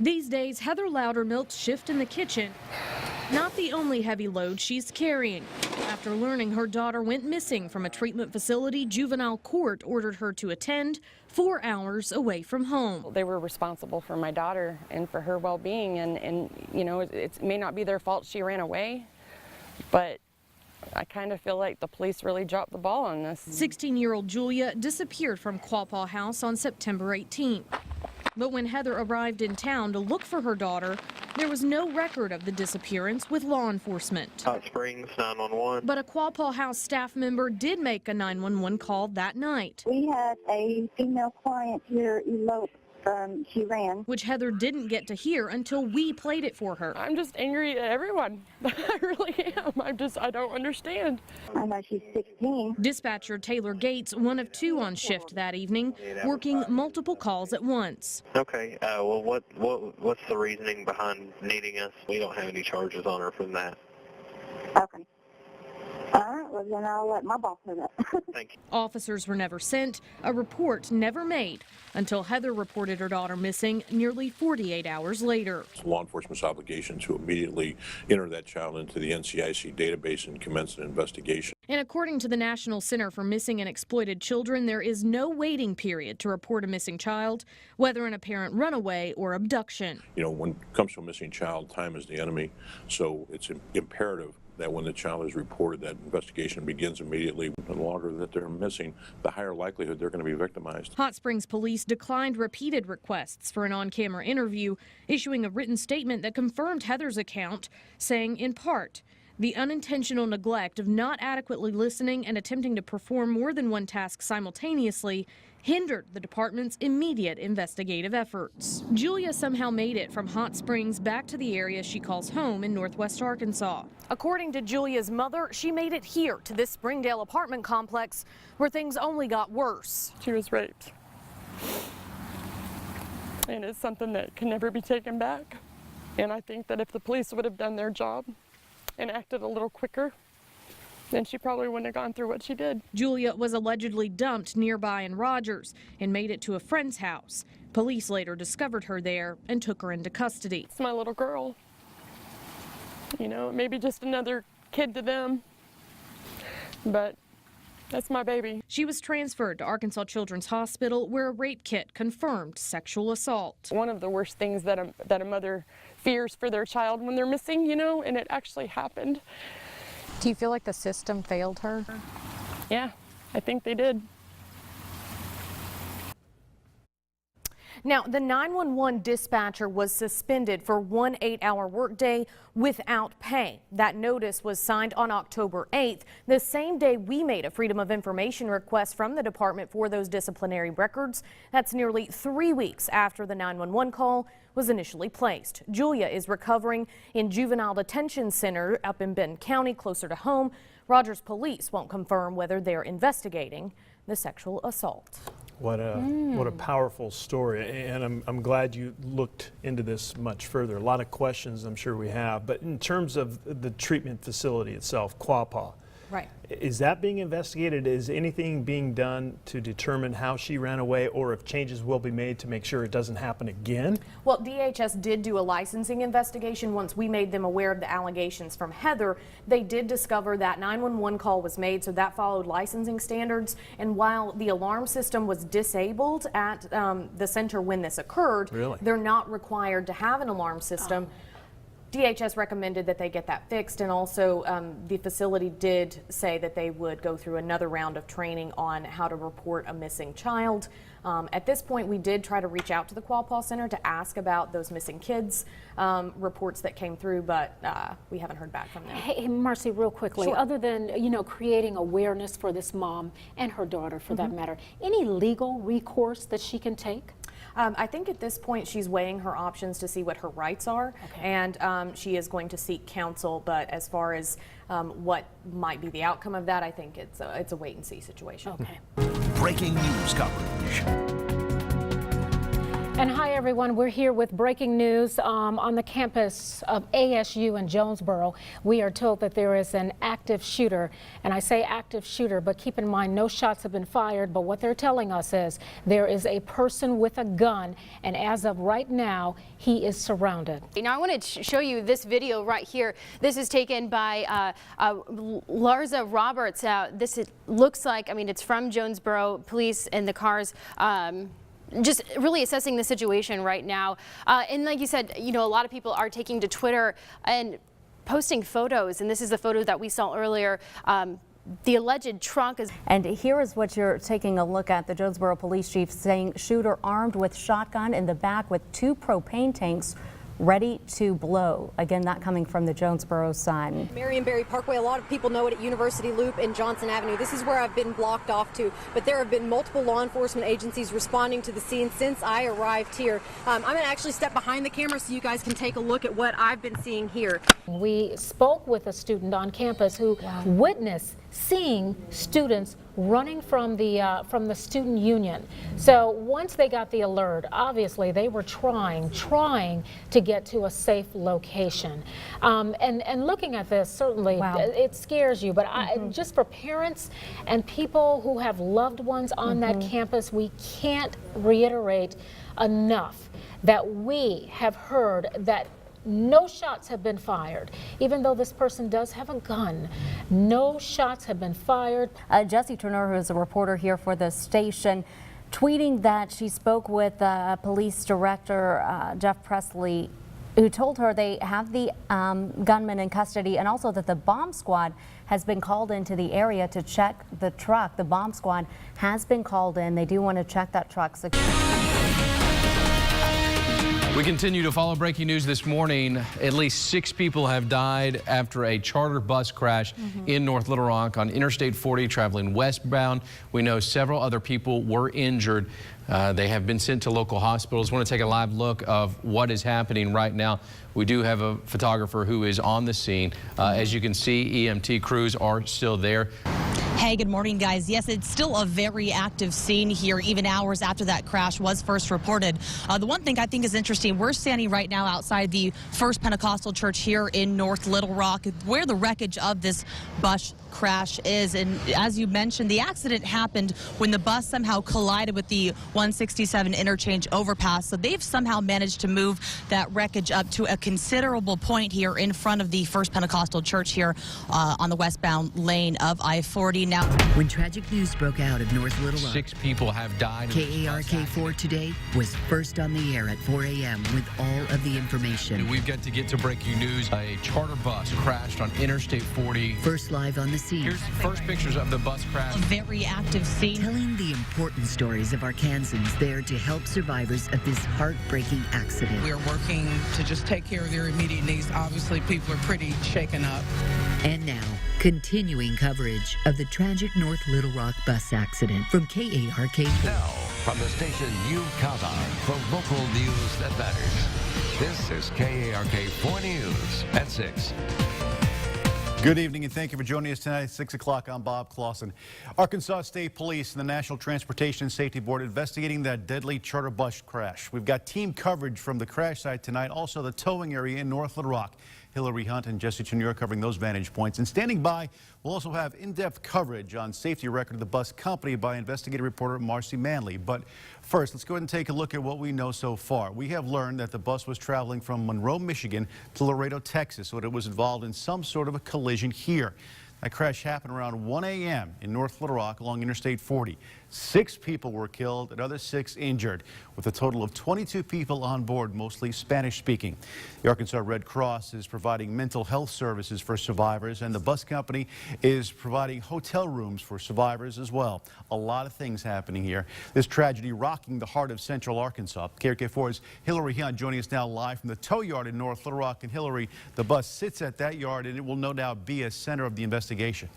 These days, Heather Loudermilk's shift in the kitchen, not the only heavy load she's carrying. After learning her daughter went missing from a treatment facility, juvenile court ordered her to attend 4 hours away from home. They were responsible for my daughter and for her well-being, and you know, it may not be their fault she ran away, but I kind of feel like the police really dropped the ball on this. 16-year-old Julia disappeared from Quapaw House on September 18th. But when Heather arrived in town to look for her daughter, there was no record of the disappearance with law enforcement. Hot Springs 911. But a Quapaw House staff member did make a 911 call that night. We had a female client here elope. She ran. Which Heather didn't get to hear until we played it for her. I'm just angry at everyone. I really am. I don't understand. I know she's 16. Dispatcher Taylor Gates, one of 2 on shift that evening, working multiple calls at once. Okay, well, what's the reasoning behind needing us? We don't have any charges on her from that. Okay. All right, well, then I'll let my boss know that. Thank you. Officers were never sent, a report never made, until Heather reported her daughter missing nearly 48 hours later. It's law enforcement's obligation to immediately enter that child into the NCIC database and commence an investigation. And according to the National Center for Missing and Exploited Children, there is no waiting period to report a missing child, whether an apparent runaway or abduction. You know, when it comes to a missing child, time is the enemy, so it's imperative that when the child is reported, that investigation begins immediately. The longer that they're missing, the higher likelihood they're going to be victimized. Hot Springs Police declined repeated requests for an on-camera interview, issuing a written statement that confirmed Heather's account, saying in part, the unintentional neglect of not adequately listening and attempting to perform more than one task simultaneously hindered the department's immediate investigative efforts. Julia somehow made it from Hot Springs back to the area she calls home in northwest Arkansas. According to Julia's mother, she made it here to this Springdale apartment complex where things only got worse. She was raped. And it's something that can never be taken back. And I think that if the police would have done their job and acted a little quicker, then she probably wouldn't have gone through what she did. Julia was allegedly dumped nearby in Rogers and made it to a friend's house. Police later discovered her there and took her into custody. It's my little girl. You know, maybe just another kid to them, but that's my baby. She was transferred to Arkansas Children's Hospital, where a rape kit confirmed sexual assault. One of the worst things that a mother fears for their child when they're missing, you know, and it actually happened. Do you feel like the system failed her? Yeah, I think they did. Now, the 911 dispatcher was suspended for 1 8-hour workday without pay. That notice was signed on October 8th, the same day we made a Freedom of Information request from the department for those disciplinary records. That's nearly 3 weeks after the 911 call was initially placed. Julia is recovering in juvenile detention center up in Benton County, closer to home. Rogers police won't confirm whether they're investigating the sexual assault. What a powerful story, and I'm glad you looked into this much further. A lot of questions I'm sure we have, but in terms of the treatment facility itself, Quapaw, Right. is that being investigated? Is anything being done to determine how she ran away, or if changes will be made to make sure it doesn't happen again? Well, DHS did do a licensing investigation once we made them aware of the allegations from Heather. They did discover that 911 call was made, so that followed licensing standards. And while the alarm system was disabled at the center when this occurred, they're not required to have an alarm system. DHS recommended that they get that fixed, and also the facility did say that they would go through another round of training on how to report a missing child. At this point, we did try to reach out to the Quapaw Center to ask about those missing kids reports that came through, but we haven't heard back from them. Hey, Marcy, real quickly, Sure. other than, you know, creating awareness for this mom and her daughter for that matter, any legal recourse that she can take? I think at this point she's weighing her options to see what her rights are, and she is going to seek counsel, but as far as what might be the outcome of that, I think it's a wait-and-see situation. Okay. Breaking news coverage. And hi, everyone. We're here with breaking news on the campus of ASU in Jonesboro. We are told that there is an active shooter, and I say active shooter, but keep in mind no shots have been fired. But what they're telling us is there is a person with a gun, and as of right now, he is surrounded. Now I want to show you this video right here. This is taken by Larza Roberts. Looks like, I mean, it's from Jonesboro police and the cars. Just really assessing the situation right now. And like you said, you know, a lot of people are taking to Twitter and posting photos. And this is the photo that we saw earlier. The alleged truck is. And here is what you're taking a look at. The Jonesboro police chief saying shooter armed with shotgun in the back with 2 propane tanks ready to blow. Again, that coming from the Jonesboro Sun. Marionberry Parkway, a lot of people know it at University Loop and Johnson Avenue. This is where I've been blocked off to, but there have been multiple law enforcement agencies responding to the scene since I arrived here. I'm going to actually step behind the camera so you guys can take a look at what I've been seeing here. We spoke with a student on campus who witnessed seeing students running from the student union. So once they got the alert, obviously they were trying to get to a safe location. And looking at this, certainly it scares you, but just for parents and people who have loved ones on that campus, we can't reiterate enough that we have heard that no shots have been fired. Even though this person does have a gun, no shots have been fired. Jessie Turner, who is a reporter here for the station, tweeting that she spoke with police director Jeff Presley, who told her they have the gunman in custody, and also that the bomb squad has been called into the area to check the truck. The bomb squad has been called in. They do want to check that truck. We continue to follow breaking news this morning. At least 6 people have died after a charter bus crash in North Little Rock on Interstate 40 traveling westbound. We know several other people were injured. They have been sent to local hospitals. Want to take a live look of what is happening right now. We do have a photographer who is on the scene. As you can see, EMT crews are still there. Hey, good morning, guys. Yes, it's still a very active scene here, even hours after that crash was first reported. The one thing I think is interesting, we're standing right now outside the First Pentecostal Church here in North Little Rock, where the wreckage of this bus crash is. And as you mentioned, the accident happened when the bus somehow collided with the 167 interchange overpass. So they've somehow managed to move that wreckage up to a considerable point here in front of the First Pentecostal Church here on the westbound lane of I-40. Now, when tragic news broke out of North Little Rock, 6 people have died. KARK4 Today was first on the air at 4 a.m. with all of the information. We've got to get to breaking news. A charter bus crashed on Interstate 40. First live on the scene. Here's the first pictures of the bus crash. A very active scene. Telling the important stories of Arkansans there to help survivors of this heartbreaking accident. We are working to just take care of their immediate needs. Obviously, people are pretty shaken up. And now, continuing coverage of the tragic North Little Rock bus accident from KARK. Now, from the station you count on for local news that matters. This is KARK 4 News at 6. Good evening and thank you for joining us tonight at 6 o'clock. I'm Bob Clausen. Arkansas State Police and the National Transportation Safety Board investigating that deadly charter bus crash. We've got team coverage from the crash site tonight, also the towing area in North Little Rock. Hillary Hunt and Jesse Chenier covering those vantage points. And standing by, we'll also have in-depth coverage on safety record of the bus company by investigative reporter Marcy Manley. But first, let's go ahead and take a look at what we know so far. We have learned that the bus was traveling from Monroe, Michigan to Laredo, Texas, so it was involved in some sort of a collision here. That crash happened around 1 a.m. in North Little Rock along Interstate 40. 6 people were killed, another 6 injured, with a total of 22 people on board, mostly Spanish-speaking. The Arkansas Red Cross is providing mental health services for survivors, and the bus company is providing hotel rooms for survivors as well. A lot of things happening here. This tragedy rocking the heart of Central Arkansas. KARK4's Hillary Hunt joining us now live from the tow yard in North Little Rock. And Hillary, the bus sits at that yard, and it will no doubt be a center of the investigation.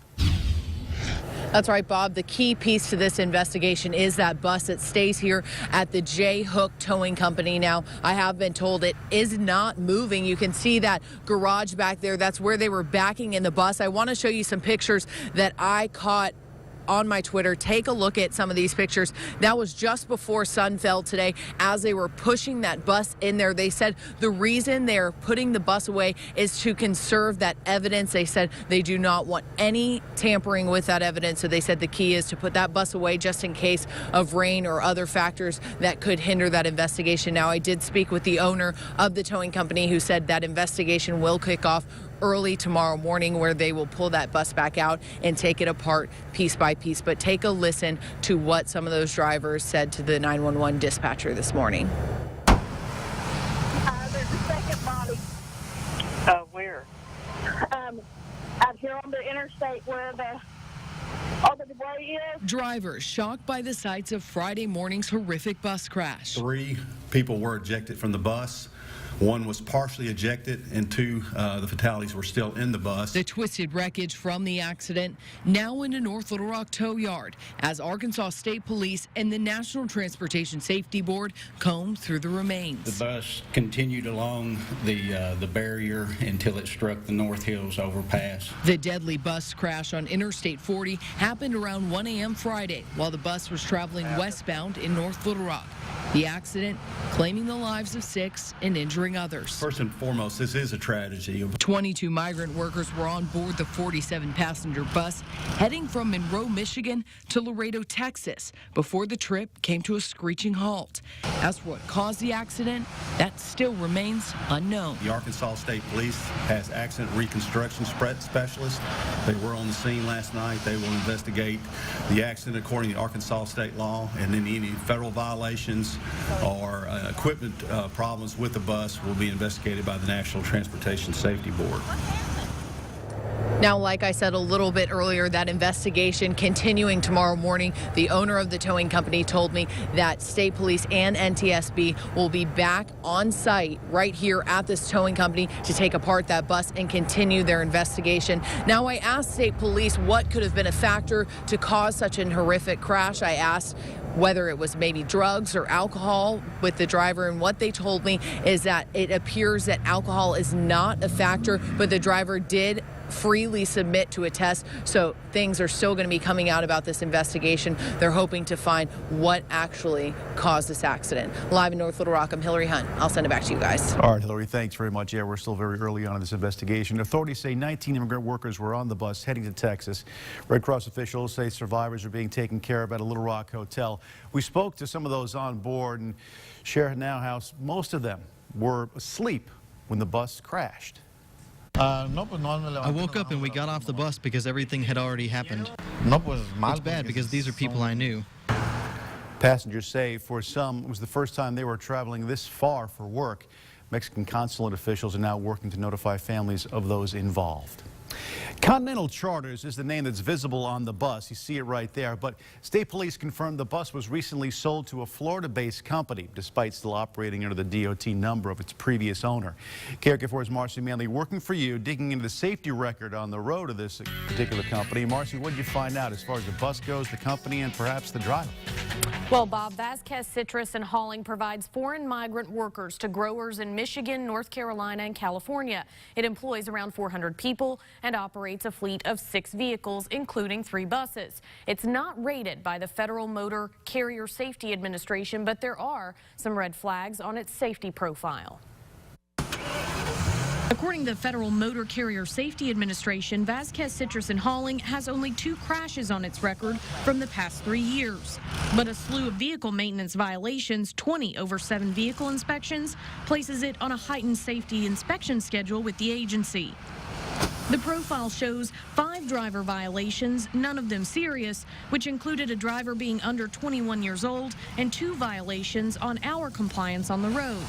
That's right, Bob. The key piece to this investigation is that bus that stays here at the J. Hook Towing Company. Now, I have been told it is not moving. You can see that garage back there. That's where they were backing in the bus. I want to show you some pictures that I caught on my Twitter. Take a look at some of these pictures. That was just before sun fell today as they were pushing that bus in there. They said the reason they're putting the bus away is to conserve that evidence. They said they do not want any tampering with that evidence. So they said the key is to put that bus away just in case of rain or other factors that could hinder that investigation. Now, I did speak with the owner of the towing company who said that investigation will kick off early tomorrow morning, where they will pull that bus back out and take it apart piece by piece. But take a listen to what some of those drivers said to the 911 dispatcher this morning. There's a second body. Where? Out here on the interstate where the debris is. Drivers shocked by the sights of Friday morning's horrific bus crash. 3 people were ejected from the bus. 1 was partially ejected, and 2, the fatalities were still in the bus. The twisted wreckage from the accident now into North Little Rock Tow Yard as Arkansas State Police and the National Transportation Safety Board comb through the remains. The bus continued along the barrier until it struck the North Hills overpass. The deadly bus crash on Interstate 40 happened around 1 a.m. Friday while the bus was traveling westbound in North Little Rock. The accident claiming the lives of 6 and injuring others. First and foremost, this is a tragedy. 22 migrant workers were on board the 47-passenger bus heading from Monroe, Michigan to Laredo, Texas before the trip came to a screeching halt. As for what caused the accident, that still remains unknown. The Arkansas State Police has accident reconstruction specialists. They were on the scene last night. They will investigate the accident according to Arkansas state law, and then any federal violations or equipment problems with the bus will be investigated by the National Transportation Safety Board. Now, like I said a little bit earlier, that investigation continuing tomorrow morning. The owner of the towing company told me that state police and NTSB will be back on site right here at this towing company to take apart that bus and continue their investigation. Now, I asked state police what could have been a factor to cause such an horrific crash. I asked whether it was maybe drugs or alcohol with the driver, and what they told me is that it appears that alcohol is not a factor, but the driver did freely submit to a test, so things are still going to be coming out about this investigation. They're hoping to find what actually caused this accident. Live in North Little Rock, I'm Hillary Hunt. I'll send it back to you guys. All right, Hillary, thanks very much. Yeah, we're still very early on in this investigation. Authorities say 19 immigrant workers were on the bus heading to Texas. Red Cross officials say survivors are being taken care of at a Little Rock hotel. We spoke to some of those on board and share now how most of them were asleep when the bus crashed. I woke up and we got off the bus because everything had already happened. It's bad because these are people I knew. Passengers say for some it was the first time they were traveling this far for work. Mexican consulate officials are now working to notify families of those involved. Continental Charters is the name that's visible on the bus. You see it right there. But state police confirmed the bus was recently sold to a Florida-based company, despite still operating under the DOT number of its previous owner. KARK 4's Marcy Manley working for you, digging into the safety record on the road of this particular company. Marcy, what did you find out as far as the bus goes, the company, and perhaps the driver? Well, Bob, Vasquez Citrus and Hauling provides foreign migrant workers to growers in Michigan, North Carolina, and California. It employs around 400 people and operates a fleet of 6 vehicles, including 3 buses. It's not rated by the Federal Motor Carrier Safety Administration, but there are some red flags on its safety profile. According to the Federal Motor Carrier Safety Administration, Vasquez Citrus and Hauling has only 2 crashes on its record from the past 3 years. But a slew of vehicle maintenance violations, 20 over 7 vehicle inspections, places it on a heightened safety inspection schedule with the agency. The profile shows 5 driver violations, none of them serious, which included a driver being under 21 years old and 2 violations on hour compliance on the road.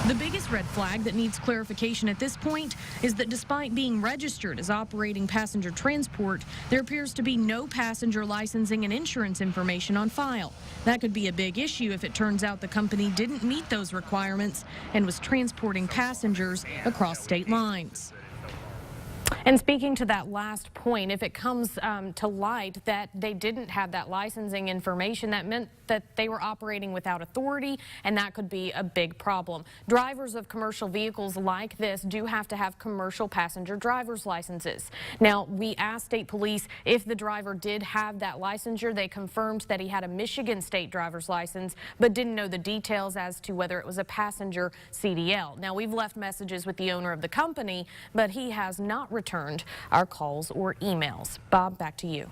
The biggest red flag that needs clarification at this point is that despite being registered as operating passenger transport, there appears to be no passenger licensing and insurance information on file. That could be a big issue if it turns out the company didn't meet those requirements and was transporting passengers across state lines. And speaking to that last point, if it comes to light that they didn't have that licensing information, that meant that they were operating without authority, and that could be a big problem. Drivers of commercial vehicles like this do have to have commercial passenger driver's licenses. Now, we asked state police if the driver did have that licensure. They confirmed that he had a Michigan state driver's license, but didn't know the details as to whether it was a passenger CDL. Now, we've left messages with the owner of the company, but he has not returned our calls or emails. Bob, back to you.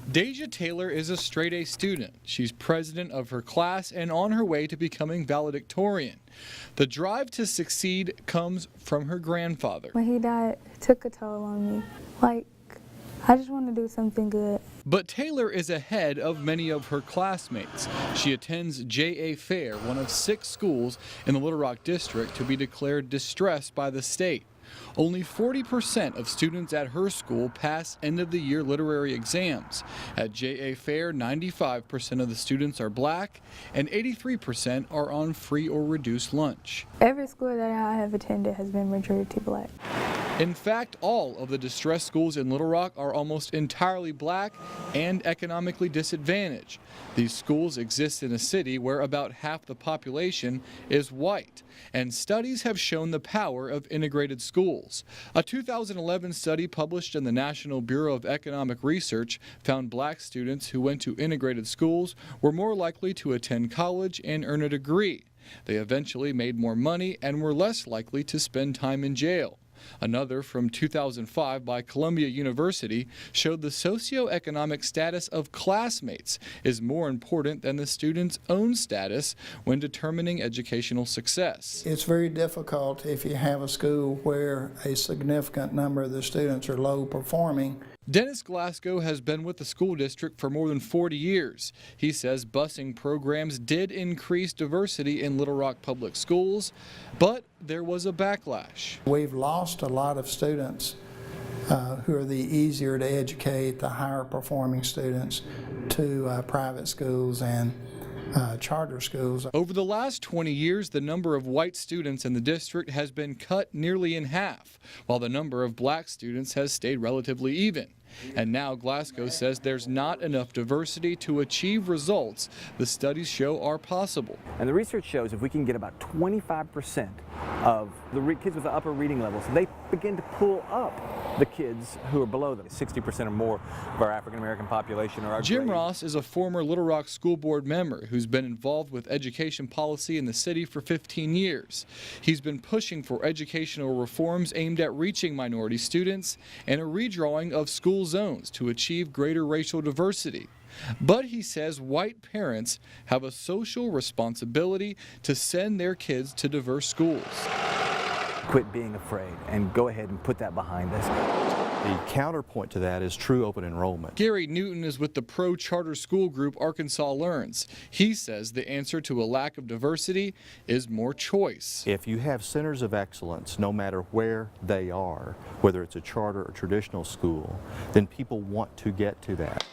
Deja Taylor is a straight-A student. She's president of her class and on her way to becoming valedictorian. The drive to succeed comes from her grandfather. When he died, it took a toll on me. Like, I just want to do something good. But Taylor is ahead of many of her classmates. She attends J.A. Fair, one of 6 schools in the Little Rock district to be declared distressed by the state. Only 40% of students at her school pass end-of-the-year literary exams. At J.A. Fair, 95% of the students are black and 83% are on free or reduced lunch. Every school that I have attended has been majority black. In fact, all of the distressed schools in Little Rock are almost entirely black and economically disadvantaged. These schools exist in a city where about half the population is white, and studies have shown the power of integrated schools. A 2011 study published in the National Bureau of Economic Research found black students who went to integrated schools were more likely to attend college and earn a degree. They eventually made more money and were less likely to spend time in jail. Another from 2005 by Columbia University showed the socioeconomic status of classmates is more important than the student's own status when determining educational success. It's very difficult if you have a school where a significant number of the students are low performing. Dennis Glasgow has been with the school district for more than 40 years. He says busing programs did increase diversity in Little Rock public schools, but there was a backlash. We've lost a lot of students who are the easier to educate, the higher performing students to private schools and charter schools. Over the last 20 years, the number of white students in the district has been cut nearly in half, while the number of black students has stayed relatively even. And now Glasgow says there's not enough diversity to achieve results the studies show are possible. And the research shows if we can get about 25% of the kids with the upper reading levels, they begin to pull up the kids who are below them. 60% or more of our African American population are our Jim grade. Ross is a former Little Rock School Board member who's been involved with education policy in the city for 15 years. He's been pushing for educational reforms aimed at reaching minority students and a redrawing of school zones to achieve greater racial diversity. But he says white parents have a social responsibility to send their kids to diverse schools. Quit being afraid and go ahead and put that behind us. The counterpoint to that is true open enrollment. Gary Newton is with the pro-charter school group Arkansas Learns. He says the answer to a lack of diversity is more choice. If you have centers of excellence, no matter where they are, whether it's a charter or traditional school, then people want to get to that.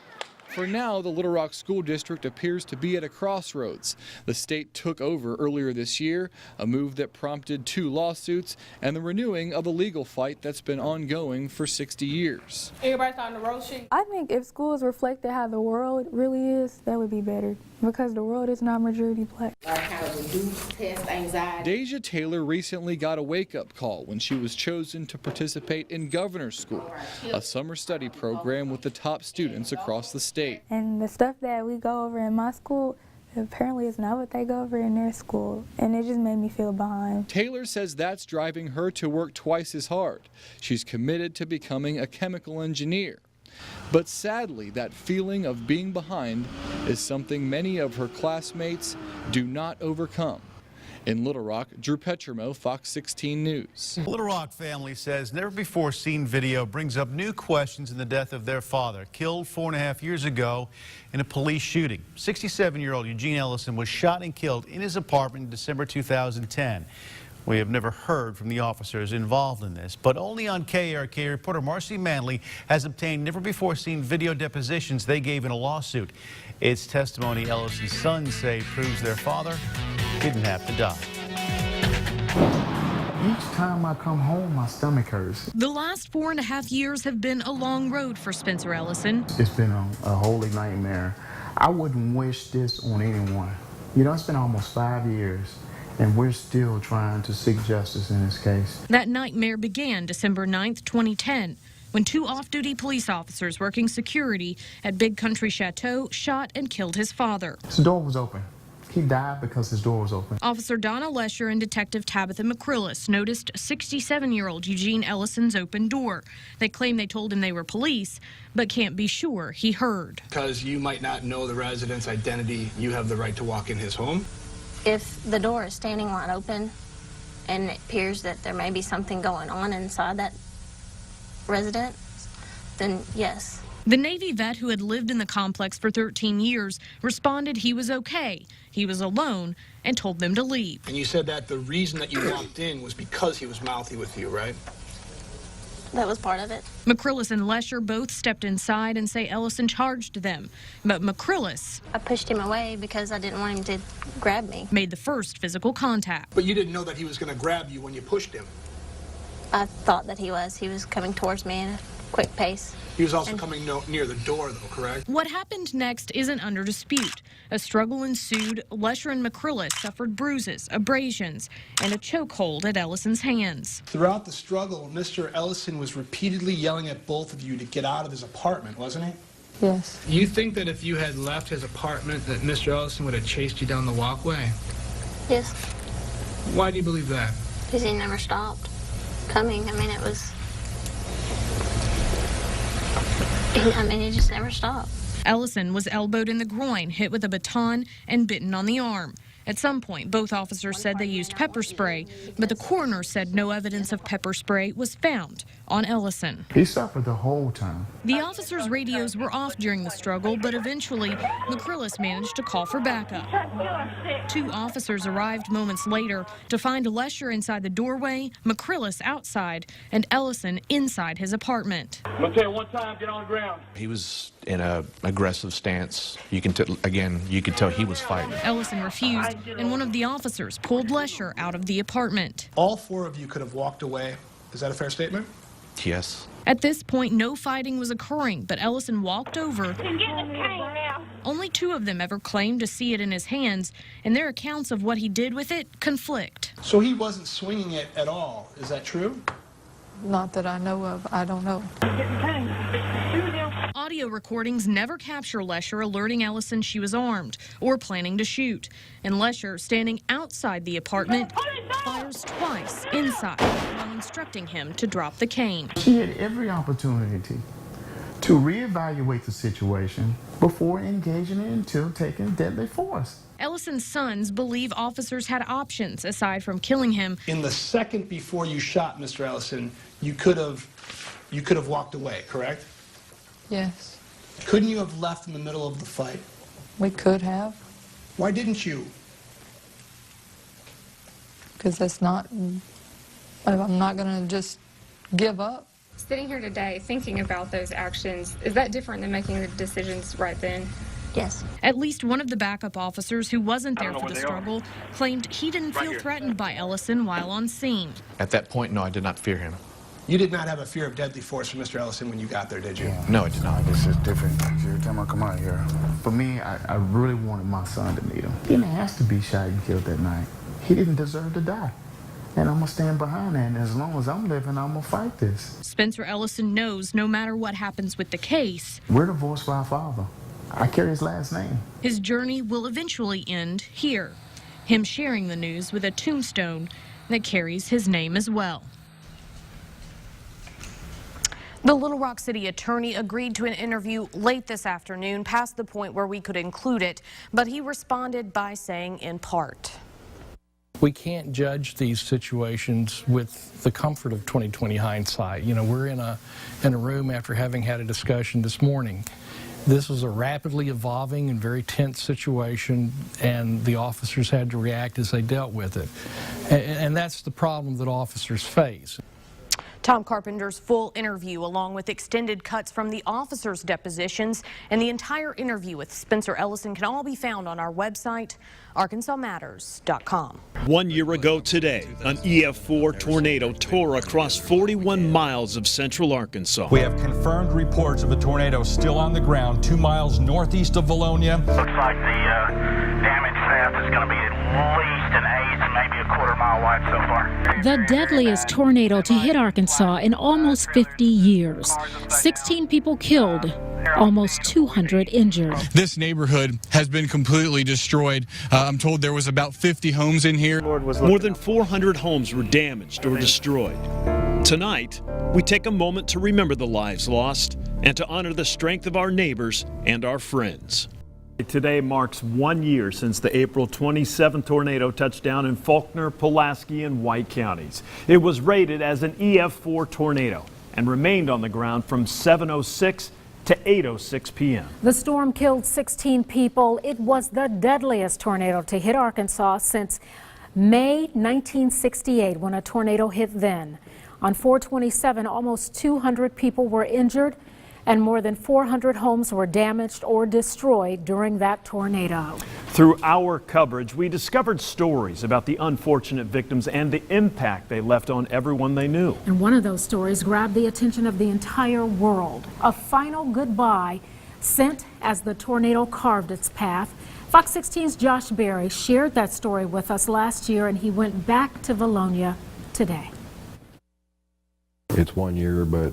For now, the Little Rock School District appears to be at a crossroads. The state took over earlier this year, a move that prompted 2 lawsuits and the renewing of a legal fight that's been ongoing for 60 years. Everybody's on the roll sheet. I think if schools reflected how the world really is, that would be better, because the world is not majority black. Learn how to reduce test anxiety. Deja Taylor recently got a wake-up call when she was chosen to participate in Governor's School, a summer study program with the top students across the state. And the stuff that we go over in my school, apparently it's not what they go over in their school, and it just made me feel behind. Taylor says that's driving her to work twice as hard. She's committed to becoming a chemical engineer. But sadly, that feeling of being behind is something many of her classmates do not overcome. In Little Rock, Drew Petrimo, Fox 16 News. Little Rock family says never-before-seen video brings up new questions in the death of their father, killed 4.5 years ago in a police shooting. 67-year-old Eugene Ellison was shot and killed in his apartment in December 2010. We have never heard from the officers involved in this, but only on KARK, reporter Marcy Manley has obtained never-before-seen video depositions they gave in a lawsuit. It's testimony Ellison's sons say proves their father didn't have to die. Each time I come home, my stomach hurts. The last 4.5 years have been a long road for Spencer Ellison. It's been a holy nightmare. I wouldn't wish this on anyone. You know, it's been almost 5 years, and we're still trying to seek justice in this case. That nightmare began December 9th, 2010, when 2 off-duty police officers working security at Big Country Chateau shot and killed his father. His door was open. He died because his door was open. Officer Donna Lesher and Detective Tabitha McCrillis noticed 67-year-old Eugene Ellison's open door. They claim they told him they were police, but can't be sure he heard. Because you might not know the resident's identity, you have the right to walk in his home? If the door is standing wide open and it appears that there may be something going on inside that residence, then yes. The Navy vet who had lived in the complex for 13 years responded he was okay. He was alone and told them to leave. And you said that the reason that you walked in was because he was mouthy with you, right? That was part of it. McCrillis and Lesher both stepped inside and say Ellison charged them. But McCrillis I pushed him away because I didn't want him to grab me. made the first physical contact. But you didn't know that he was going to grab you when you pushed him. I thought that he was. He was coming towards me at a quick pace. He was also coming near the door, though, correct? What happened next isn't under dispute. A struggle ensued. Lesher and McCrillis suffered bruises, abrasions, and a chokehold at Ellison's hands. Throughout the struggle, Mr. Ellison was repeatedly yelling at both of you to get out of his apartment, wasn't he? Yes. You think that if you had left his apartment that Mr. Ellison would have chased you down the walkway? Yes. Why do you believe that? Because he never stopped coming. I mean, he just never stopped. Ellison was elbowed in the groin, hit with a baton, and bitten on the arm. At some point, both officers said they used pepper spray, but the coroner said no evidence of pepper spray was found on Ellison. He suffered the whole time. The officers' radios were off during the struggle, but eventually, McCrillis managed to call for backup. 2 officers arrived moments later to find Lesher inside the doorway, McCrillis outside, and Ellison inside his apartment. I'm gonna tell you one time, get on the ground. He was in an aggressive stance. You can tell he was fighting. Ellison refused, and one of the officers pulled Lesher out of the apartment. All 4 of you could have walked away. Is that a fair statement? Yes. At this point, no fighting was occurring, but Ellison walked over. Only 2 of them ever claimed to see it in his hands, and their accounts of what he did with it conflict. So he wasn't swinging it at all. Is that true? Not that I know of. I don't know. Audio recordings never capture Lesher alerting Ellison she was armed or planning to shoot. And Lesher, standing outside the apartment, fires twice inside while instructing him to drop the cane. She had every opportunity to reevaluate the situation before engaging into taking deadly force. Ellison's sons believe officers had options aside from killing him. In the second before you shot Mr. Ellison, you could have walked away, correct? Yes. Couldn't you have left in the middle of the fight? We could have. Why didn't you? Because that's not, I'm not going to just give up. Sitting here today thinking about those actions, is that different than making the decisions right then? Yes. At least one of the backup officers who wasn't there for the struggle claimed he didn't feel threatened by Ellison while on scene. At that point, no, I did not fear him. You did not have a fear of deadly force from Mr. Ellison when you got there, did you? No, I did not. This is different. Every time I come out here, for me, I really wanted my son to meet him. He didn't have to be shot and killed that night. He didn't deserve to die. And I'm going to stand behind that, and as long as I'm living, I'm going to fight this. Spencer Ellison knows no matter what happens with the case, we're divorced by our father. I carry his last name. His journey will eventually end here, him sharing the news with a tombstone that carries his name as well. The Little Rock City attorney agreed to an interview late this afternoon, past the point where we could include it, but he responded by saying in part, we can't judge these situations with the comfort of 20/20 hindsight. You know, we're in a room after having had a discussion this morning. This was a rapidly evolving and very tense situation, and the officers had to react as they dealt with it. And that's the problem that officers face. Tom Carpenter's full interview, along with extended cuts from the officers' depositions and the entire interview with Spencer Ellison, can all be found on our website, arkansasmatters.com. 1 year ago today, an EF4 tornado tore across 41 miles of central Arkansas. We have confirmed reports of the tornado still on the ground 2 miles northeast of Valonia. Looks like the damage path is going to be at least an eighth, maybe a quarter-mile wide so far. The deadliest tornado to hit Arkansas in almost 50 years. 16 people killed, almost 200 injured. This neighborhood has been completely destroyed. I'm told there was about 50 homes in here. More than 400 homes were damaged or destroyed. Tonight, we take a moment to remember the lives lost and to honor the strength of our neighbors and our friends. Today marks 1 year since the April 27th tornado touched down in Faulkner, Pulaski, and White counties. It was rated as an EF4 tornado and remained on the ground from 7:06 to 8:06 p.m. The storm killed 16 people. It was the deadliest tornado to hit Arkansas since May 1968, when a tornado hit then. On 4/27, almost 200 people were injured and more than 400 homes were damaged or destroyed during that tornado. Through our coverage, we discovered stories about the unfortunate victims and the impact they left on everyone they knew. And one of those stories grabbed the attention of the entire world. A final goodbye sent as the tornado carved its path. Fox 16's Josh Berry shared that story with us last year, and he went back to Valonia today. It's 1 year, but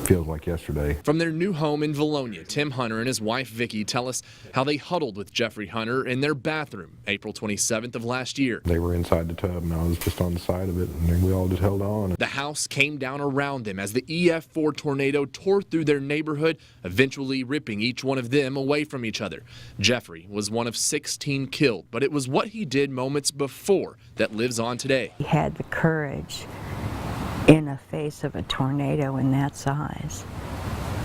feels like yesterday. From their new home in Valonia, Tim Hunter and his wife Vicki tell us how they huddled with Jeffrey Hunter in their bathroom April 27th of last year. They were inside the tub and I was just on the side of it, and we all just held on. The house came down around them as the EF4 tornado tore through their neighborhood, eventually ripping each one of them away from each other. Jeffrey was one of 16 killed, but it was what he did moments before that lives on today. He had the courage in the face of a tornado in that size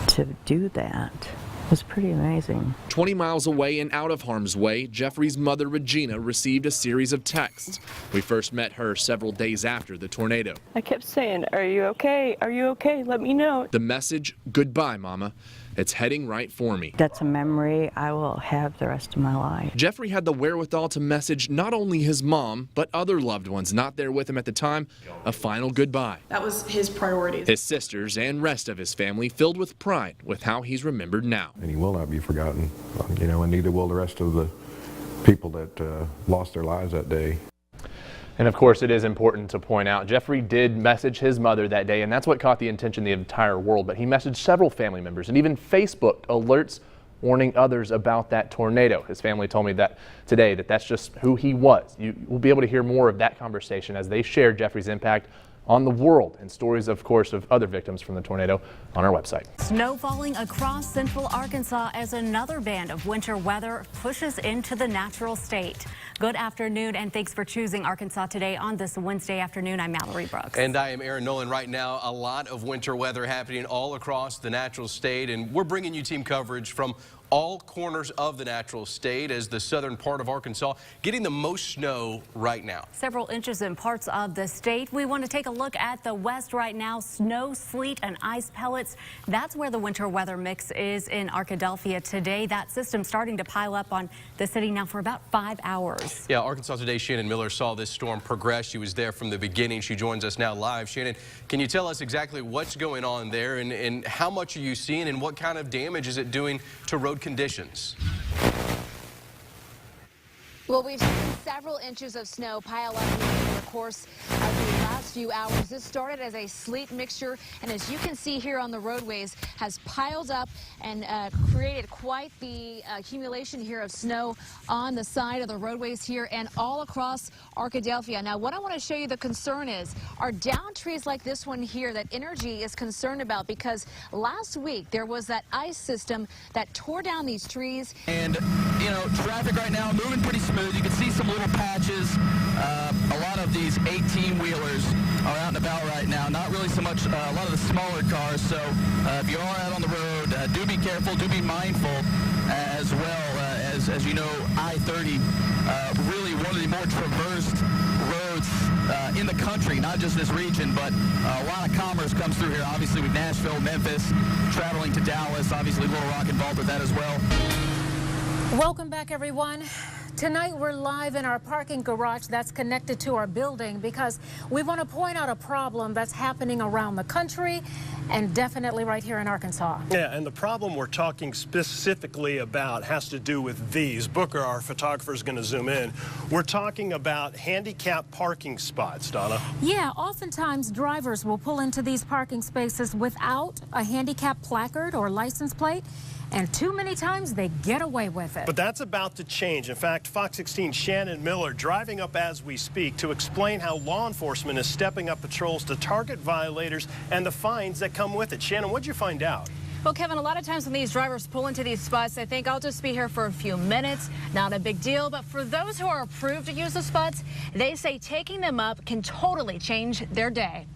to do that. It was pretty amazing. 20 miles away and out of harm's way, Jeffrey's mother Regina received a series of texts. We first met her several days after the tornado. I kept saying, "Are you okay? Are you okay? Let me know." The message, "Goodbye, Mama. It's heading right for me." That's a memory I will have the rest of my life. Jeffrey had the wherewithal to message not only his mom, but other loved ones not there with him at the time, a final goodbye. That was his priority. His sisters and rest of his family filled with pride with how he's remembered now. And he will not be forgotten, and neither will the rest of the people that lost their lives that day. And of course, it is important to point out, Jeffrey did message his mother that day, and that's what caught the attention of the entire world. But he messaged several family members and even Facebooked alerts warning others about that tornado. His family told me that today that's just who he was. You will be able to hear more of that conversation as they share Jeffrey's impact on the world and stories, of course, of other victims from the tornado on our website. Snow falling across central Arkansas as another band of winter weather pushes into the natural state. Good afternoon, and thanks for choosing Arkansas Today on this Wednesday afternoon. I'm Mallory Brooks. And I am Aaron Nolan. Right now, a lot of winter weather happening all across the natural state, and we're bringing you team coverage from all corners of the natural state as the southern part of Arkansas getting the most snow right now. Several inches in parts of the state. We want to take a look at the west right now. Snow, sleet, and ice pellets. That's where the winter weather mix is in Arkadelphia today. That system starting to pile up on the city now for about 5 hours. Yeah, Arkansas Today's Shannon Miller saw this storm progress. She was there from the beginning. She joins us now live. Shannon, can you tell us exactly what's going on there and how much are you seeing and what kind of damage is it doing to road conditions? Well, we've seen several inches of snow pile up over the course of the last few hours. This started as a sleet mixture, and as you can see here on the roadways, has piled up and created quite the accumulation here of snow on the side of the roadways here and all across Arkadelphia. Now, what I want to show you the concern is are down trees like this one here that Energy is concerned about, because last week there was that ice system that tore down these trees. And, traffic right now moving pretty smooth. You can see some little patches. A lot of these 18-wheelers are out and about right now. Not really so much a lot of the smaller cars. So if you are out on the road, do be careful, do be mindful as well. As you know, I-30, really one of the more traversed roads in the country, not just this region, but a lot of commerce comes through here, obviously with Nashville, Memphis, traveling to Dallas, obviously Little Rock involved with that as well. Welcome back, everyone. Tonight we're live in our parking garage that's connected to our building because we want to point out a problem that's happening around the country and definitely right here in Arkansas. Yeah, and the problem we're talking specifically about has to do with these. Booker, our photographer, is going to zoom in. We're talking about handicapped parking spots, Donna. Yeah, oftentimes drivers will pull into these parking spaces without a handicap placard or license plate, and too many times they get away with it. But that's about to change. In fact, Fox 16 Shannon Miller driving up as we speak to explain how law enforcement is stepping up patrols to target violators and the fines that come with it. Shannon, what'd you find out? Well, Kevin, a lot of times when these drivers pull into these spots, they think, I'll just be here for a few minutes. Not a big deal. But for those who are approved to use the spots, they say taking them up can totally change their day.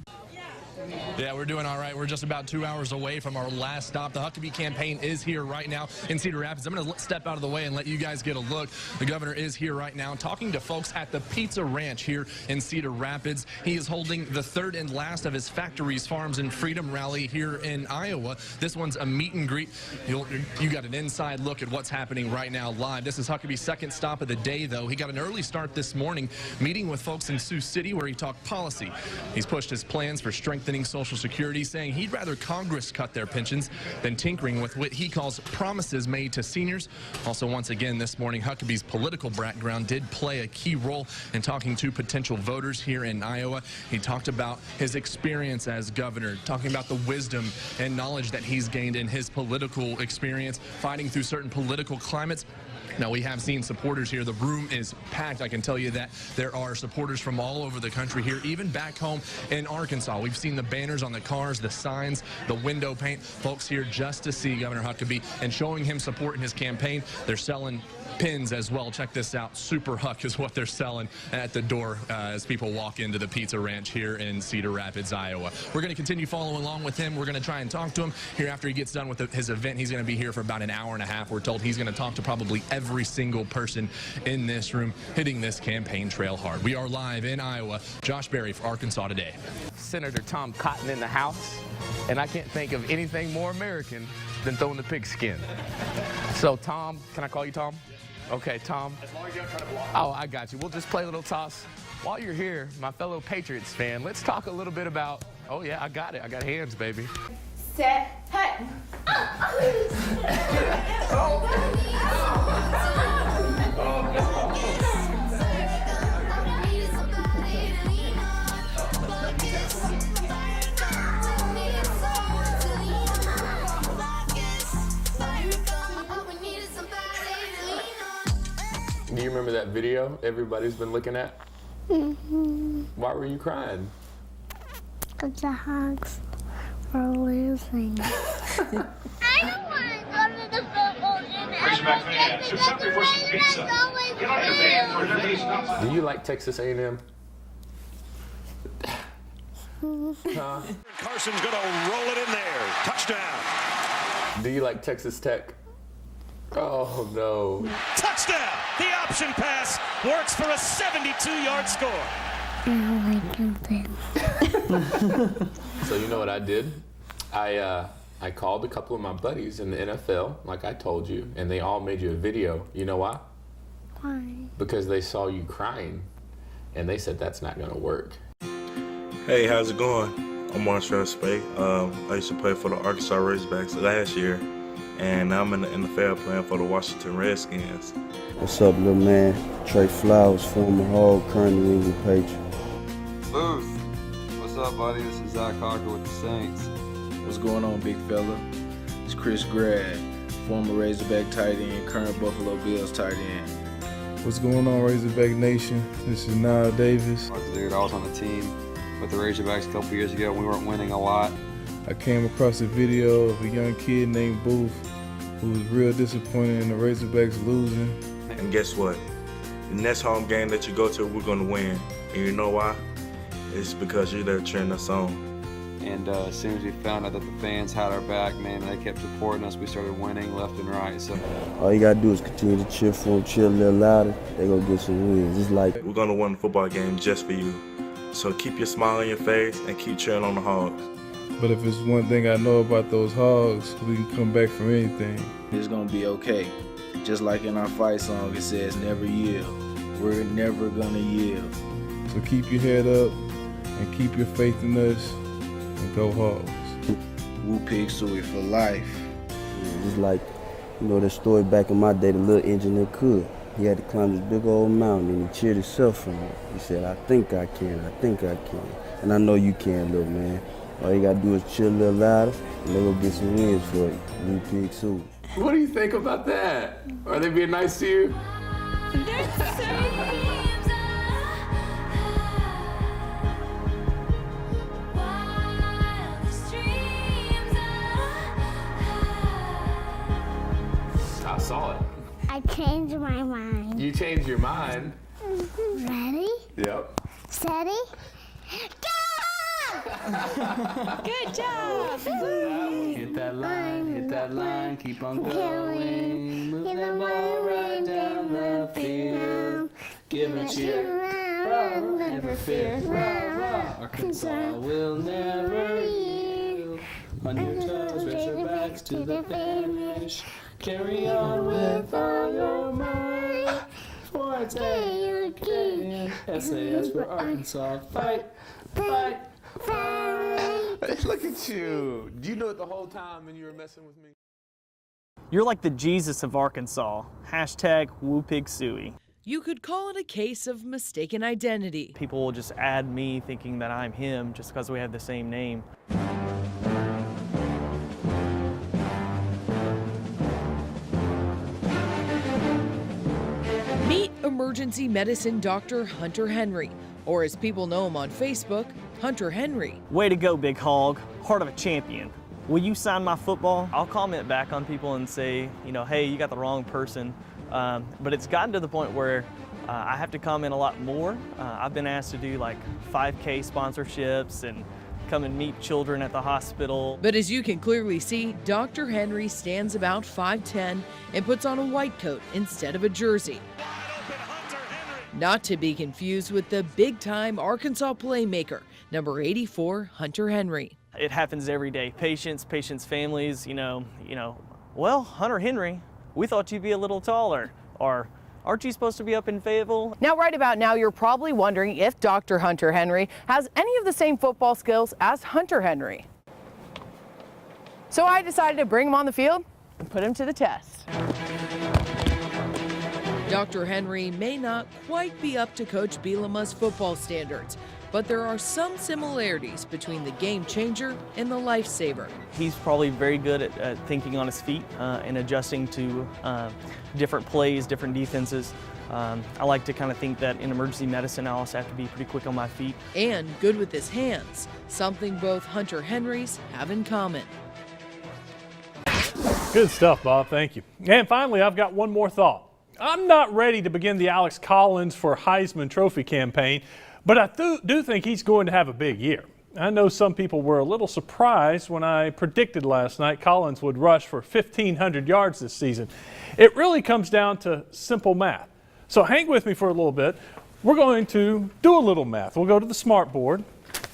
Yeah, we're doing all right. We're just about 2 hours away from our last stop. The Huckabee campaign is here right now in Cedar Rapids. I'm going to step out of the way and let you guys get a look. The governor is here right now talking to folks at the Pizza Ranch here in Cedar Rapids. He is holding the third and last of his Factories, Farms, and Freedom rally here in Iowa. This one's a meet and greet. You got an inside look at what's happening right now live. This is Huckabee's second stop of the day, though. He got an early start this morning, meeting with folks in Sioux City where he talked policy. He's pushed his plans for strengthening Social Security, saying he'd rather Congress cut their pensions than tinkering with what he calls promises made to seniors. Also, once again this morning, Huckabee's political background did play a key role in talking to potential voters here in Iowa. He talked about his experience as governor, talking about the wisdom and knowledge that he's gained in his political experience, fighting through certain political climates. Now, we have seen supporters here. The room is packed. I can tell you that there are supporters from all over the country here, even back home in Arkansas. We've seen the banners on the cars, the signs, the window paint. Folks here just to see Governor Huckabee and showing him support in his campaign. They're selling pins as well. Check this out. Super Huck is what they're selling at the door as people walk into the Pizza Ranch here in Cedar Rapids, Iowa. We're going to continue following along with him. We're going to try and talk to him here after he gets done with his event. He's going to be here for about an hour and a half. We're told he's going to talk to probably every single person in this room, hitting this campaign trail hard. We are live in Iowa. Josh Berry for Arkansas Today. Senator Tom Cotton in the House, and I can't think of anything more American than throwing the pigskin. So Tom, can I call you Tom? Okay, Tom. As long as you don't try to block. Oh, I got you. We'll just play a little toss. While you're here, my fellow Patriots fan, let's talk a little bit about, oh yeah, I got it. I got hands, baby. Set, hut. Do you remember that video everybody's been looking at? Mm-hmm. Why were you crying? Because the Hogs were losing. I don't want to go to the football gym. Razorback fans, who's hungry for some pizza? Get on your van for their pizza. Do you like Texas A&M? Huh? Carson's going to roll it in there. Touchdown. Do you like Texas Tech? Oh, no. Touchdown. The option pass works for a 72-yard score. I don't like jumping. So you know what I did? I called a couple of my buddies in the NFL, like I told you, and they all made you a video. You know why? Why? Because they saw you crying, and they said that's not going to work. Hey, how's it going? I'm Marshall Spay. I used to play for the Arkansas Razorbacks last year, and I'm in the NFL playing for the Washington Redskins. What's up, little man? Trey Flowers, former Hog, currently England Patriot. Booth. What's up, buddy? This is Zach Cocker with the Saints. What's going on, big fella? It's Chris Grad, former Razorback tight end, current Buffalo Bills tight end. What's going on, Razorback Nation? This is Niall Davis. Dude, I was on the team with the Razorbacks a couple years ago. We weren't winning a lot. I came across a video of a young kid named Booth who was real disappointed in the Razorbacks losing. And guess what? The next home game that you go to, we're going to win. And you know why? It's because you're there cheering us on. And as soon as we found out that the fans had our back, man, they kept supporting us. We started winning left and right. So all you got to do is continue to cheer for them, cheer a little louder. They're going to get some wins. It's like we're going to win the football game just for you. So keep your smile on your face and keep cheering on the Hogs. But if it's one thing I know about those Hogs, we can come back from anything. It's gonna be okay. Just like in our fight song, it says never yield. We're never gonna yield. So keep your head up and keep your faith in us and go Hogs. Woo Pig Suey for life. It's like, you know, the story back in my day, the little engine that could. He had to climb this big old mountain and he cheered himself from it. He said, I think I can, I think I can. And I know you can, little man. All you gotta do is chill a little louder and they will get some wins for you. Woo Pig Suey. What do you think about that? Are they being nice to you? I saw it. I changed my mind. You changed your mind. Ready? Yep. Steady? Good job. Hit that line, keep on going. Move that ball right down the field. Give a cheer, never fear. Arkansas will never yield. On your toes, raise your backs to the finish. Carry on with all your might. Sports A-U-K, SAS for Arkansas. Fight, fight, fight. Look at you. Do you know it the whole time when you were messing with me? You're like the Jesus of Arkansas. Hashtag WooPigSuey. You could call it a case of mistaken identity. People will just add me thinking that I'm him just because we have the same name. Meet emergency medicine doctor Hunter Henry, or as people know him on Facebook, Hunter Henry. Way to go, big hog. Heart of a champion. Will you sign my football? I'll comment back on people and say, you know, hey, you got the wrong person. But it's gotten to the point where I have to comment a lot more. I've been asked to do like 5K sponsorships and come and meet children at the hospital. But as you can clearly see, Dr. Henry stands about 5'10" and puts on a white coat instead of a jersey. Not to be confused with the big-time Arkansas playmaker, number 84, Hunter Henry. It happens every day. Patients, families, well, Hunter Henry, we thought you'd be a little taller, or aren't you supposed to be up in Fayetteville? Now, right about now, you're probably wondering if Dr. Hunter Henry has any of the same football skills as Hunter Henry. So I decided to bring him on the field and put him to the test. Dr. Henry may not quite be up to Coach Bielema's football standards, but there are some similarities between the game changer and the lifesaver. He's probably very good at thinking on his feet and adjusting to different plays, different defenses. I like to kind of think that in emergency medicine, I also have to be pretty quick on my feet. And good with his hands, something both Hunter Henrys have in common. Good stuff, Bob. Thank you. And finally, I've got one more thought. I'm not ready to begin the Alex Collins for Heisman Trophy campaign, but I do think he's going to have a big year. I know some people were a little surprised when I predicted last night Collins would rush for 1,500 yards this season. It really comes down to simple math. So hang with me for a little bit. We're going to do a little math. We'll go to the smart board.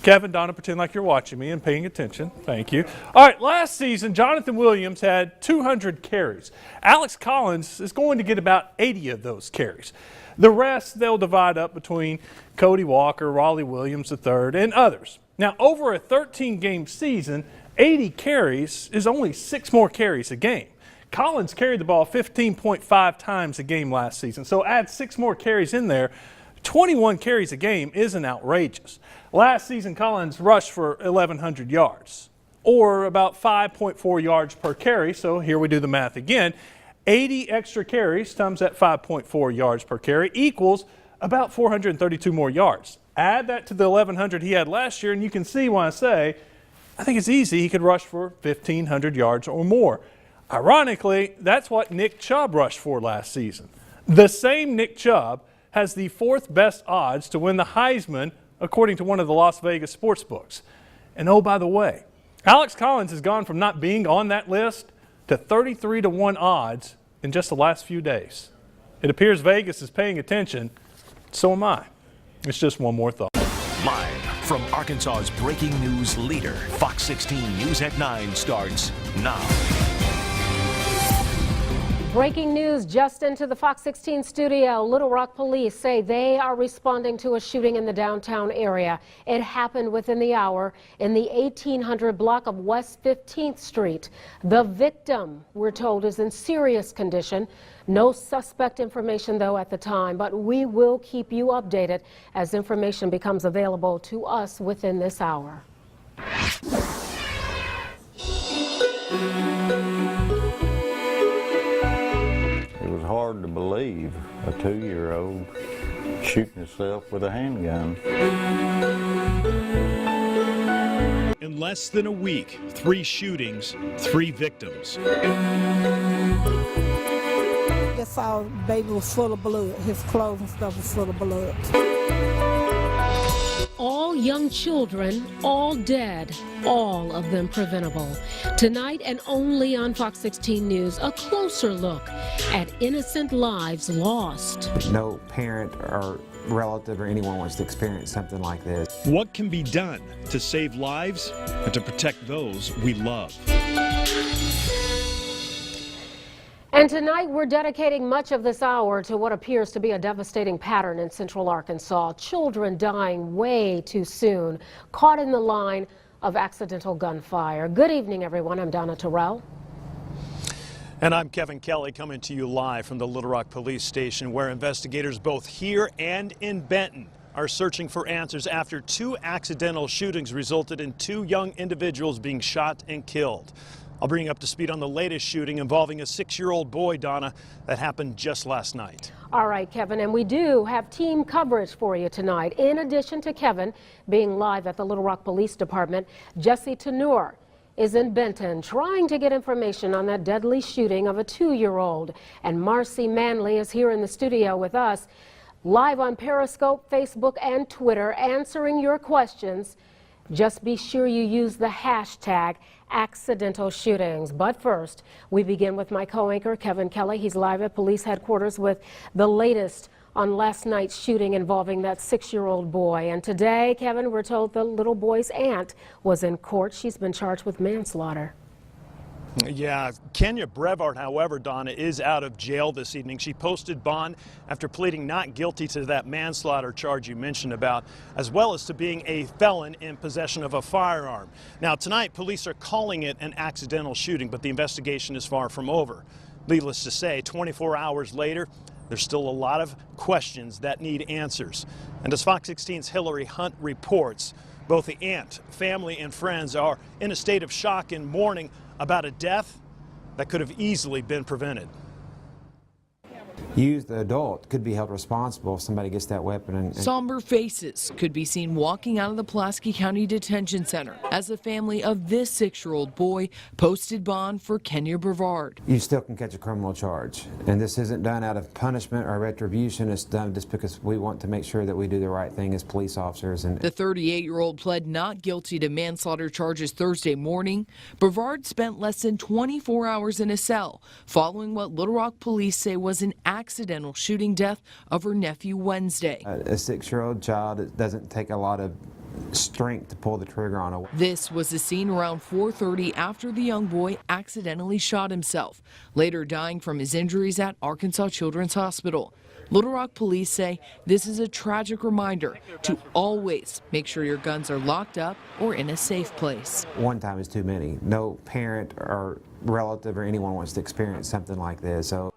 Kevin, Donna, pretend like you're watching me and paying attention. Thank you. All right, last season, Jonathan Williams had 200 carries. Alex Collins is going to get about 80 of those carries. The rest, they'll divide up between Cody Walker, Raleigh Williams III, and others. Now, over a 13-game season, 80 carries is only 6 more carries a game. Collins carried the ball 15.5 times a game last season, so add 6 more carries in there. 21 carries a game isn't outrageous. Last season, Collins rushed for 1,100 yards, or about 5.4 yards per carry. So here we do the math again. 80 extra carries times that 5.4 yards per carry equals about 432 more yards. Add that to the 1,100 he had last year, and you can see why I say I think it's easy he could rush for 1,500 yards or more. Ironically, that's what Nick Chubb rushed for last season. The same Nick Chubb has the 4th best odds to win the Heisman, according to one of the Las Vegas sports books. And oh, by the way, Alex Collins has gone from not being on that list to 33-1 odds in just the last few days. It appears Vegas is paying attention. So am I. It's just one more thought. Live from Arkansas's breaking news leader, Fox 16 News at 9 starts now. Breaking news just into the Fox 16 studio. Little Rock police say they are responding to a shooting in the downtown area. It happened within the hour in the 1800 block of West 15th Street. The victim, we're told, is in serious condition. No suspect information, though, at the time, but we will keep you updated as information becomes available to us within this hour. It was hard to believe a 2-year-old shooting himself with a handgun. In less than a week, 3 shootings, 3 victims. Just saw the baby was full of blood. His clothes and stuff was full of blood. All young children, all dead, all of them preventable. Tonight and only on Fox 16 News, a closer look at innocent lives lost. No parent or relative or anyone wants to experience something like this. What can be done to save lives and to protect those we love? And tonight we're dedicating much of this hour to what appears to be a devastating pattern in central Arkansas. Children dying way too soon, caught in the line of accidental gunfire. Good evening, everyone. I'm Donna Terrell. And I'm Kevin Kelly, coming to you live from the Little Rock Police Station, where investigators both here and in Benton are searching for answers after 2 accidental shootings resulted in 2 young individuals being shot and killed. I'll bring you up to speed on the latest shooting involving a 6-year-old boy, Donna, that happened just last night. All right, Kevin, and we do have team coverage for you tonight. In addition to Kevin being live at the Little Rock Police Department, Jesse Tenur is in Benton trying to get information on that deadly shooting of a 2-year-old. And Marcy Manley is here in the studio with us, live on Periscope, Facebook, and Twitter, answering your questions. Just be sure you use the hashtag accidental shootings. But first, we begin with my co-anchor, Kevin Kelly. He's live at police headquarters with the latest on last night's shooting involving that 6-year-old boy. And today, Kevin, we're told the little boy's aunt was in court. She's been charged with manslaughter. Yeah, Kenya Brevard, however, Donna, is out of jail this evening. She posted bond after pleading not guilty to that manslaughter charge you mentioned about, as well as to being a felon in possession of a firearm. Now, tonight, police are calling it an accidental shooting, but the investigation is far from over. Needless to say, 24 hours later, there's still a lot of questions that need answers. And as Fox 16's Hillary Hunt reports, both the aunt, family, and friends are in a state of shock and mourning about a death that could have easily been prevented. You, the adult, could be held responsible if somebody gets that weapon. And somber faces could be seen walking out of the Pulaski County Detention Center as the family of this 6-year-old boy posted bond for Kenya Brevard. You still can catch a criminal charge, and this isn't done out of punishment or retribution. It's done just because we want to make sure that we do the right thing as police officers. And the 38-year-old pled not guilty to manslaughter charges Thursday morning. Brevard spent less than 24 hours in a cell following what Little Rock police say was an accidental shooting death of her nephew Wednesday. A 6-year-old child, it doesn't take a lot of strength to pull the trigger on a weapon. This was the scene around 4:30 after the young boy accidentally shot himself, later dying from his injuries at Arkansas Children's Hospital. Little Rock police say this is a tragic reminder to always make sure your guns are locked up or in a safe place. One time is too many. No parent or relative or anyone wants to experience something like this. So,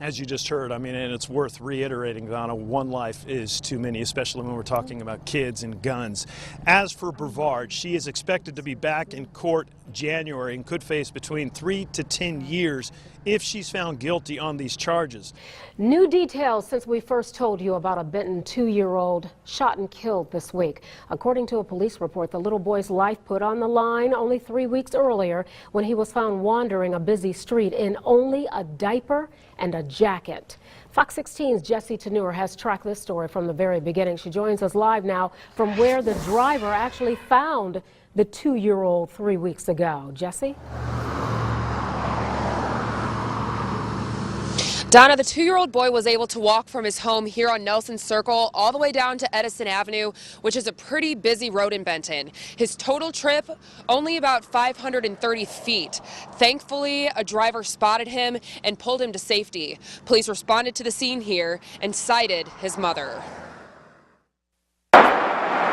as you just heard, I mean, and it's worth reiterating, Donna, one life is too many, especially when we're talking about kids and guns. As for Brevard, she is expected to be back in court January and could face between 3 to 10 years if she's found guilty on these charges. New details since we first told you about a Benton 2-year-old shot and killed this week. According to a police report, the little boy's life put on the line only 3 weeks earlier when he was found wandering a busy street in only a diaper and a jacket. Fox 16's Jesse Tenur has tracked this story from the very beginning. She joins us live now from where the driver actually found the 2-year-old 3 weeks ago. Jesse? Donna, the 2-year-old boy was able to walk from his home here on Nelson Circle all the way down to Edison Avenue, which is a pretty busy road in Benton. His total trip, only about 530 feet. Thankfully, a driver spotted him and pulled him to safety. Police responded to the scene here and cited his mother.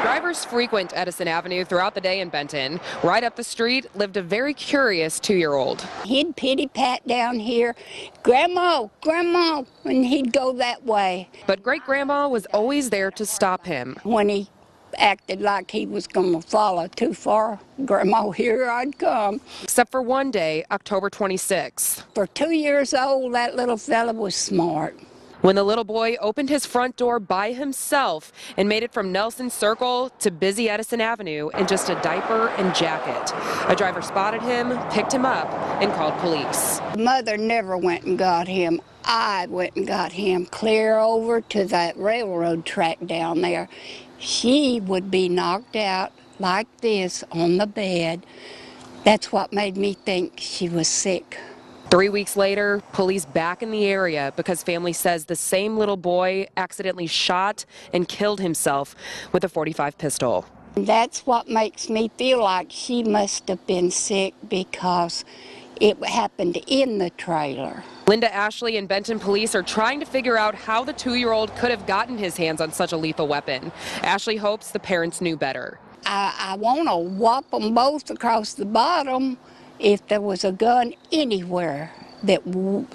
Drivers frequent Edison Avenue throughout the day in Benton. Right up the street lived a very curious 2-year-old. He'd pity-pat down here, Grandma, Grandma, and he'd go that way. But great-grandma was always there to stop him. When he acted like he was going to follow too far, Grandma, here I'd come. Except for one day, October 26th. For 2 years old, that little fella was smart. When the little boy opened his front door by himself and made it from Nelson Circle to busy Edison Avenue in just a diaper and jacket. A driver spotted him, picked him up, and called police. Mother never went and got him. I went and got him clear over to that railroad track down there. She would be knocked out like this on the bed. That's what made me think she was sick. 3 weeks later, police back in the area because family says the same little boy accidentally shot and killed himself with a .45 pistol. That's what makes me feel like she must have been sick because it happened in the trailer. Linda Ashley and Benton police are trying to figure out how the 2-year-old could have gotten his hands on such a lethal weapon. Ashley hopes the parents knew better. I want to whop them both across the bottom if there was a gun anywhere that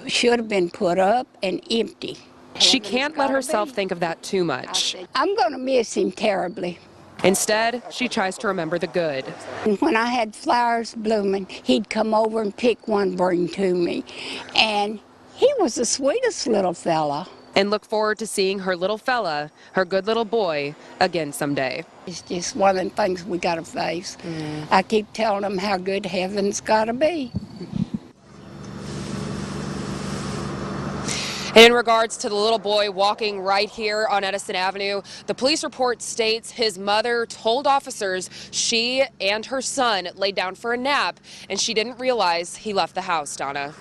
should have been put up and empty. She can't let herself think of that too much. I'm going to miss him terribly. Instead, she tries to remember the good. And when I had flowers blooming, he'd come over and pick one, bring to me. And he was the sweetest little fella. And look forward to seeing her little fella, her good little boy, again someday. It's just one of the things we got to face. I keep telling them how good heaven's got to be. And in regards to the little boy walking right here on Edison Avenue, the police report states his mother told officers she and her son laid down for a nap, and she didn't realize he left the house, Donna.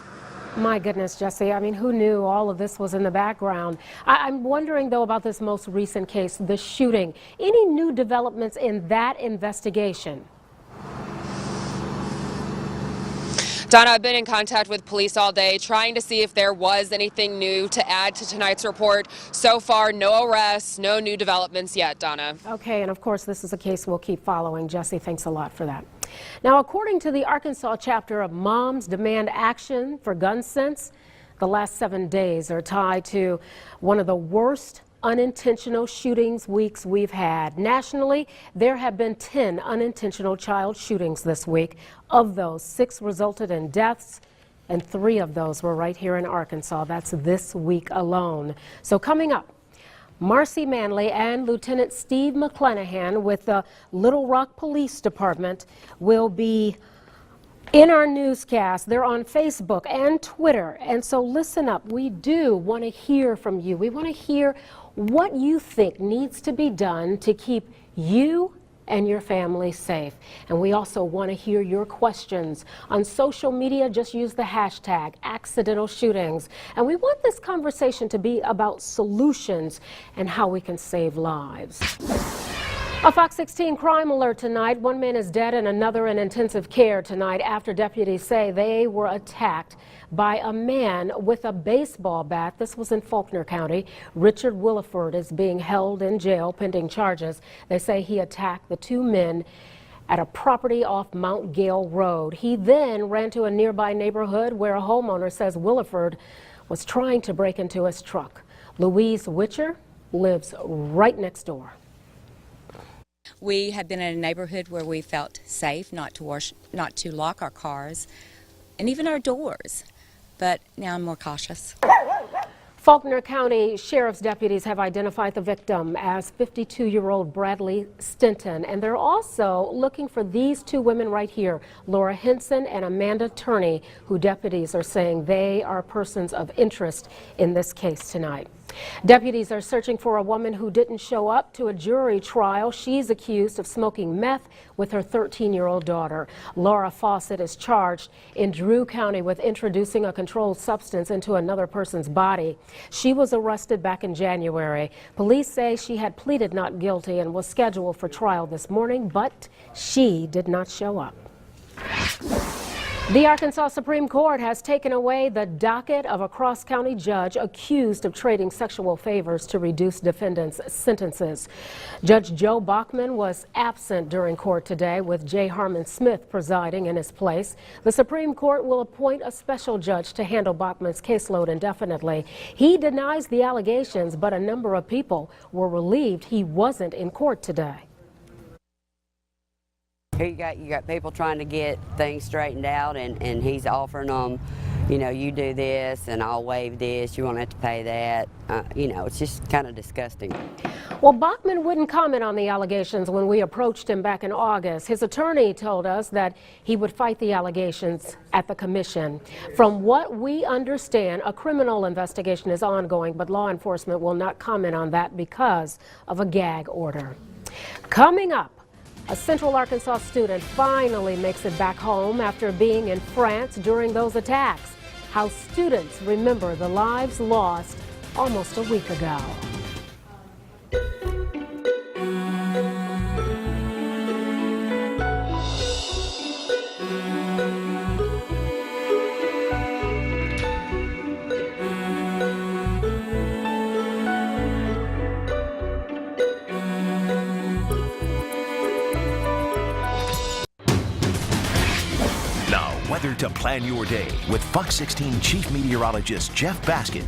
My goodness, Jesse. I mean, who knew all of this was in the background? I'm wondering, though, about this most recent case, the shooting. Any new developments in that investigation? Donna, I've been in contact with police all day trying to see if there was anything new to add to tonight's report. So far, no arrests, no new developments yet, Donna. Okay, and of course, this is a case we'll keep following. Jesse, thanks a lot for that. Now, according to the Arkansas chapter of Moms Demand Action for Gun Sense, the last 7 days are tied to one of the worst unintentional shootings weeks we've had. Nationally, there have been 10 unintentional child shootings this week. Of those, 6 resulted in deaths, and 3 of those were right here in Arkansas. That's this week alone. So coming up, Marcy Manley and Lieutenant Steve McClanahan with the Little Rock Police Department will be in our newscast. They're on Facebook and Twitter. And so listen up. We do want to hear from you. We want to hear what you think needs to be done to keep you and your family safe. And we also want to hear your questions. On social media, just use the hashtag accidental shootings. And we want this conversation to be about solutions and how we can save lives. A Fox 16 crime alert tonight. One man is dead and another in intensive care tonight after deputies say they were attacked by a man with a baseball bat. This was in Faulkner County. Richard Williford is being held in jail pending charges. They say he attacked the 2 men at a property off Mount Gale Road. He then ran to a nearby neighborhood where a homeowner says Williford was trying to break into his truck. Louise Witcher lives right next door. We have been in a neighborhood where we felt safe not to lock our cars and even our doors, but now I'm more cautious. Faulkner County Sheriff's deputies have identified the victim as 52-year-old Bradley Stinton, and they're also looking for these 2 women right here, Laura Henson and Amanda Turney, who deputies are saying they are persons of interest in this case tonight. Deputies are searching for a woman who didn't show up to a jury trial. She's accused of smoking meth with her 13-year-old daughter. Laura Fawcett is charged in Drew County with introducing a controlled substance into another person's body. She was arrested back in January. Police say she had pleaded not guilty and was scheduled for trial this morning, but she did not show up. The Arkansas Supreme Court has taken away the docket of a cross-county judge accused of trading sexual favors to reduce defendants' sentences. Judge Joe Bachman was absent during court today, with J. Harmon Smith presiding in his place. The Supreme Court will appoint a special judge to handle Bachman's caseload indefinitely. He denies the allegations, but a number of people were relieved he wasn't in court today. You got people trying to get things straightened out, and he's offering them, you know, you do this and I'll waive this, you won't have to pay that. You know, it's just kind of disgusting. Well, Bachman wouldn't comment on the allegations when we approached him back in August. His attorney told us that he would fight the allegations at the commission. From what we understand, a criminal investigation is ongoing, but law enforcement will not comment on that because of a gag order. Coming up, a Central Arkansas student finally makes it back home after being in France during those attacks. How students remember the lives lost almost a week ago. Weather to plan your day with Fox 16 Chief Meteorologist Jeff Baskin.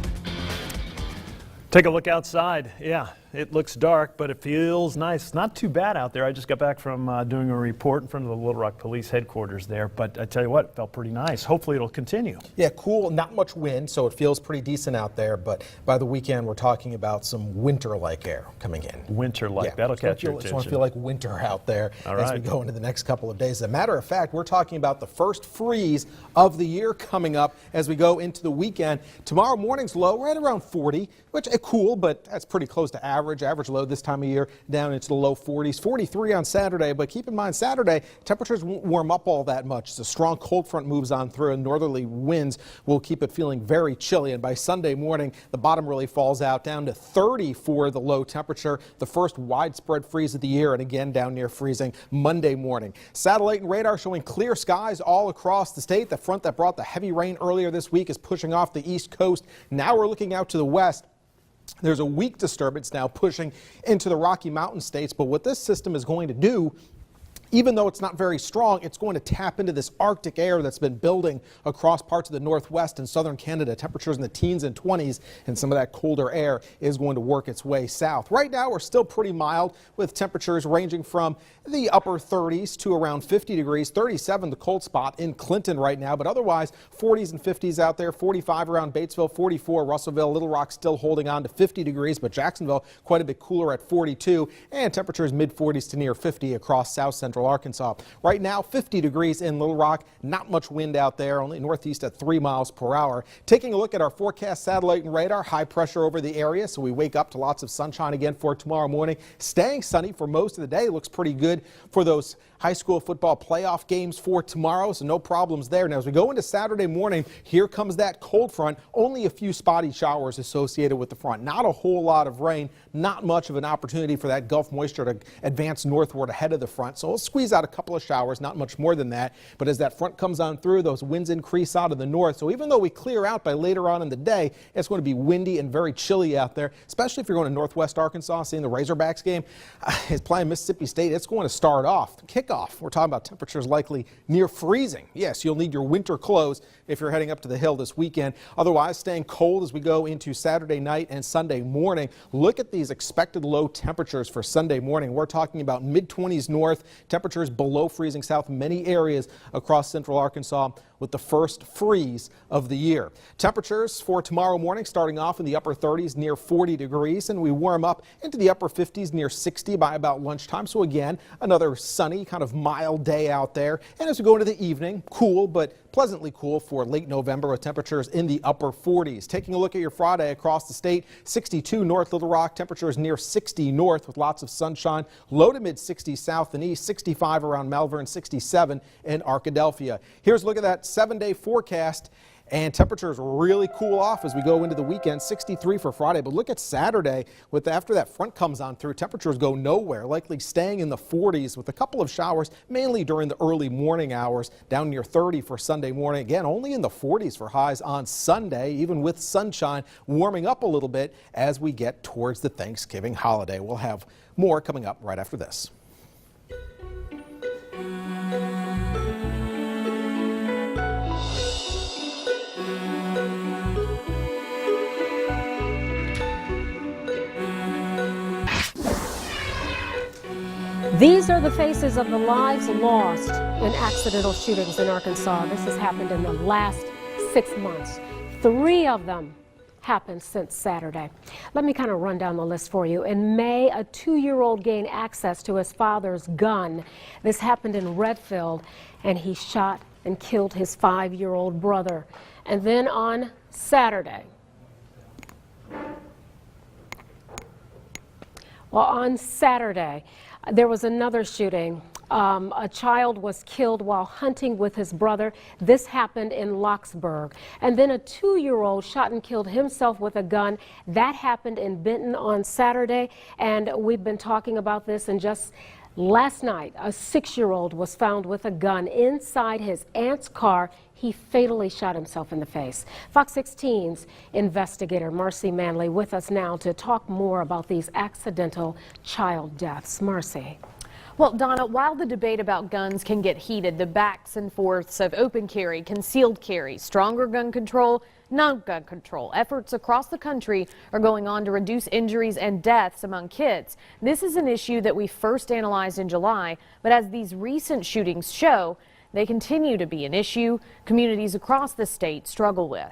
Take a look outside. Yeah, it looks dark, but it feels nice. Not too bad out there. I just got back from doing a report in front of the Little Rock Police headquarters there, but I tell you what, it felt pretty nice. Hopefully it'll continue. Yeah, cool, not much wind, so it feels pretty decent out there, but by the weekend we're talking about some winter-like air coming in. Winter-like, yeah, that'll catch your attention. It's going to feel like winter out there as we go into the next couple of days. As a matter of fact, we're talking about the first freeze of the year coming up as we go into the weekend. Tomorrow morning's low right around 40, which is cool, but that's pretty close to average. Average low this time of year down into the low 40s. 43 on Saturday, but keep in mind Saturday temperatures won't warm up all that much. As a strong cold front moves on through and northerly winds will keep it feeling very chilly, and by Sunday morning the bottom really falls out down to 30 for the low temperature, the first widespread freeze of the year, and again down near freezing Monday morning. Satellite and radar showing clear skies all across the state. The front that brought the heavy rain earlier this week is pushing off the east coast. Now we're looking out to the west. There's a weak disturbance now pushing into the Rocky Mountain states, but what this system is going to do, even though it's not very strong, it's going to tap into this Arctic air that's been building across parts of the northwest and southern Canada. Temperatures in the teens and 20s, and some of that colder air is going to work its way south. Right now, we're still pretty mild with temperatures ranging from the upper 30s to around 50 degrees. 37 the cold spot in Clinton right now, but otherwise 40s and 50s out there. 45 around Batesville, 44 Russellville. Little Rock still holding on to 50 degrees, but Jacksonville quite a bit cooler at 42, and temperatures mid 40s to near 50 across south central Arkansas. Right now 50 degrees in Little Rock, not much wind out there, only northeast at 3 miles per hour. Taking a look at our forecast satellite and radar, high pressure over the area, so we wake up to lots of sunshine again for tomorrow morning. Staying sunny for most of the day. Looks pretty good for those high school football playoff games for tomorrow, so no problems there. Now as we go into Saturday morning, here comes that cold front. Only a few spotty showers associated with the front. Not a whole lot of rain, not much of an opportunity for that Gulf moisture to advance northward ahead of the front, so we'll squeeze out a couple of showers, not much more than that. But as that front comes on through, those winds increase out of the north, so even though we clear out by later on in the day, it's going to be windy and very chilly out there, especially if you're going to northwest Arkansas, seeing the Razorbacks game. It's playing Mississippi State. It's going to start off, kickoff. We're talking about temperatures likely near freezing. Yes, you'll need your winter clothes if you're heading up to the hill this weekend. Otherwise, staying cold as we go into Saturday night and Sunday morning. Look at these expected low temperatures for Sunday morning. We're talking about mid-20s north, temperatures below freezing south in many areas across central Arkansas, with the first freeze of the year. Temperatures for tomorrow morning starting off in the upper 30s near 40 degrees, and we warm up into the upper 50s near 60 by about lunchtime. So again, another sunny, kind of mild day out there. And as we go into the evening, cool, but pleasantly cool for late November with temperatures in the upper 40s. Taking a look at your Friday across the state, 62 north Little Rock, temperatures near 60 north with lots of sunshine, low to mid 60s south and east, 65 around Malvern, 67 in Arkadelphia. Here's a look at that 7-day forecast. And temperatures really cool off as we go into the weekend, 63 for Friday. But look at Saturday, after that front comes on through, temperatures go nowhere, likely staying in the 40s with a couple of showers, mainly during the early morning hours, down near 30 for Sunday morning. Again, only in the 40s for highs on Sunday, even with sunshine warming up a little bit as we get towards the Thanksgiving holiday. We'll have more coming up right after this. These are the faces of the lives lost in accidental shootings in Arkansas. This has happened in the last 6 months. 3 of them happened since Saturday. Let me kind of run down the list for you. In May, a 2-year-old gained access to his father's gun. This happened in Redfield, and he shot and killed his 5-year-old brother. And then on Saturday, there was another shooting. A child was killed while hunting with his brother. This happened in Locksburg. And then a 2-year-old shot and killed himself with a gun. That happened in Benton on Saturday. And we've been talking about this, and just last night, a 6-year-old was found with a gun inside his aunt's car. He fatally shot himself in the face. Fox 16's investigator Marcy Manley with us now to talk more about these accidental child deaths. Marcy. Well, Donna, while the debate about guns can get heated, the backs and forths of open carry, concealed carry, stronger gun control, non-gun control efforts across the country are going on to reduce injuries and deaths among kids. This is an issue that we first analyzed in July, but as these recent shootings show, they continue to be an issue communities across the state struggle with.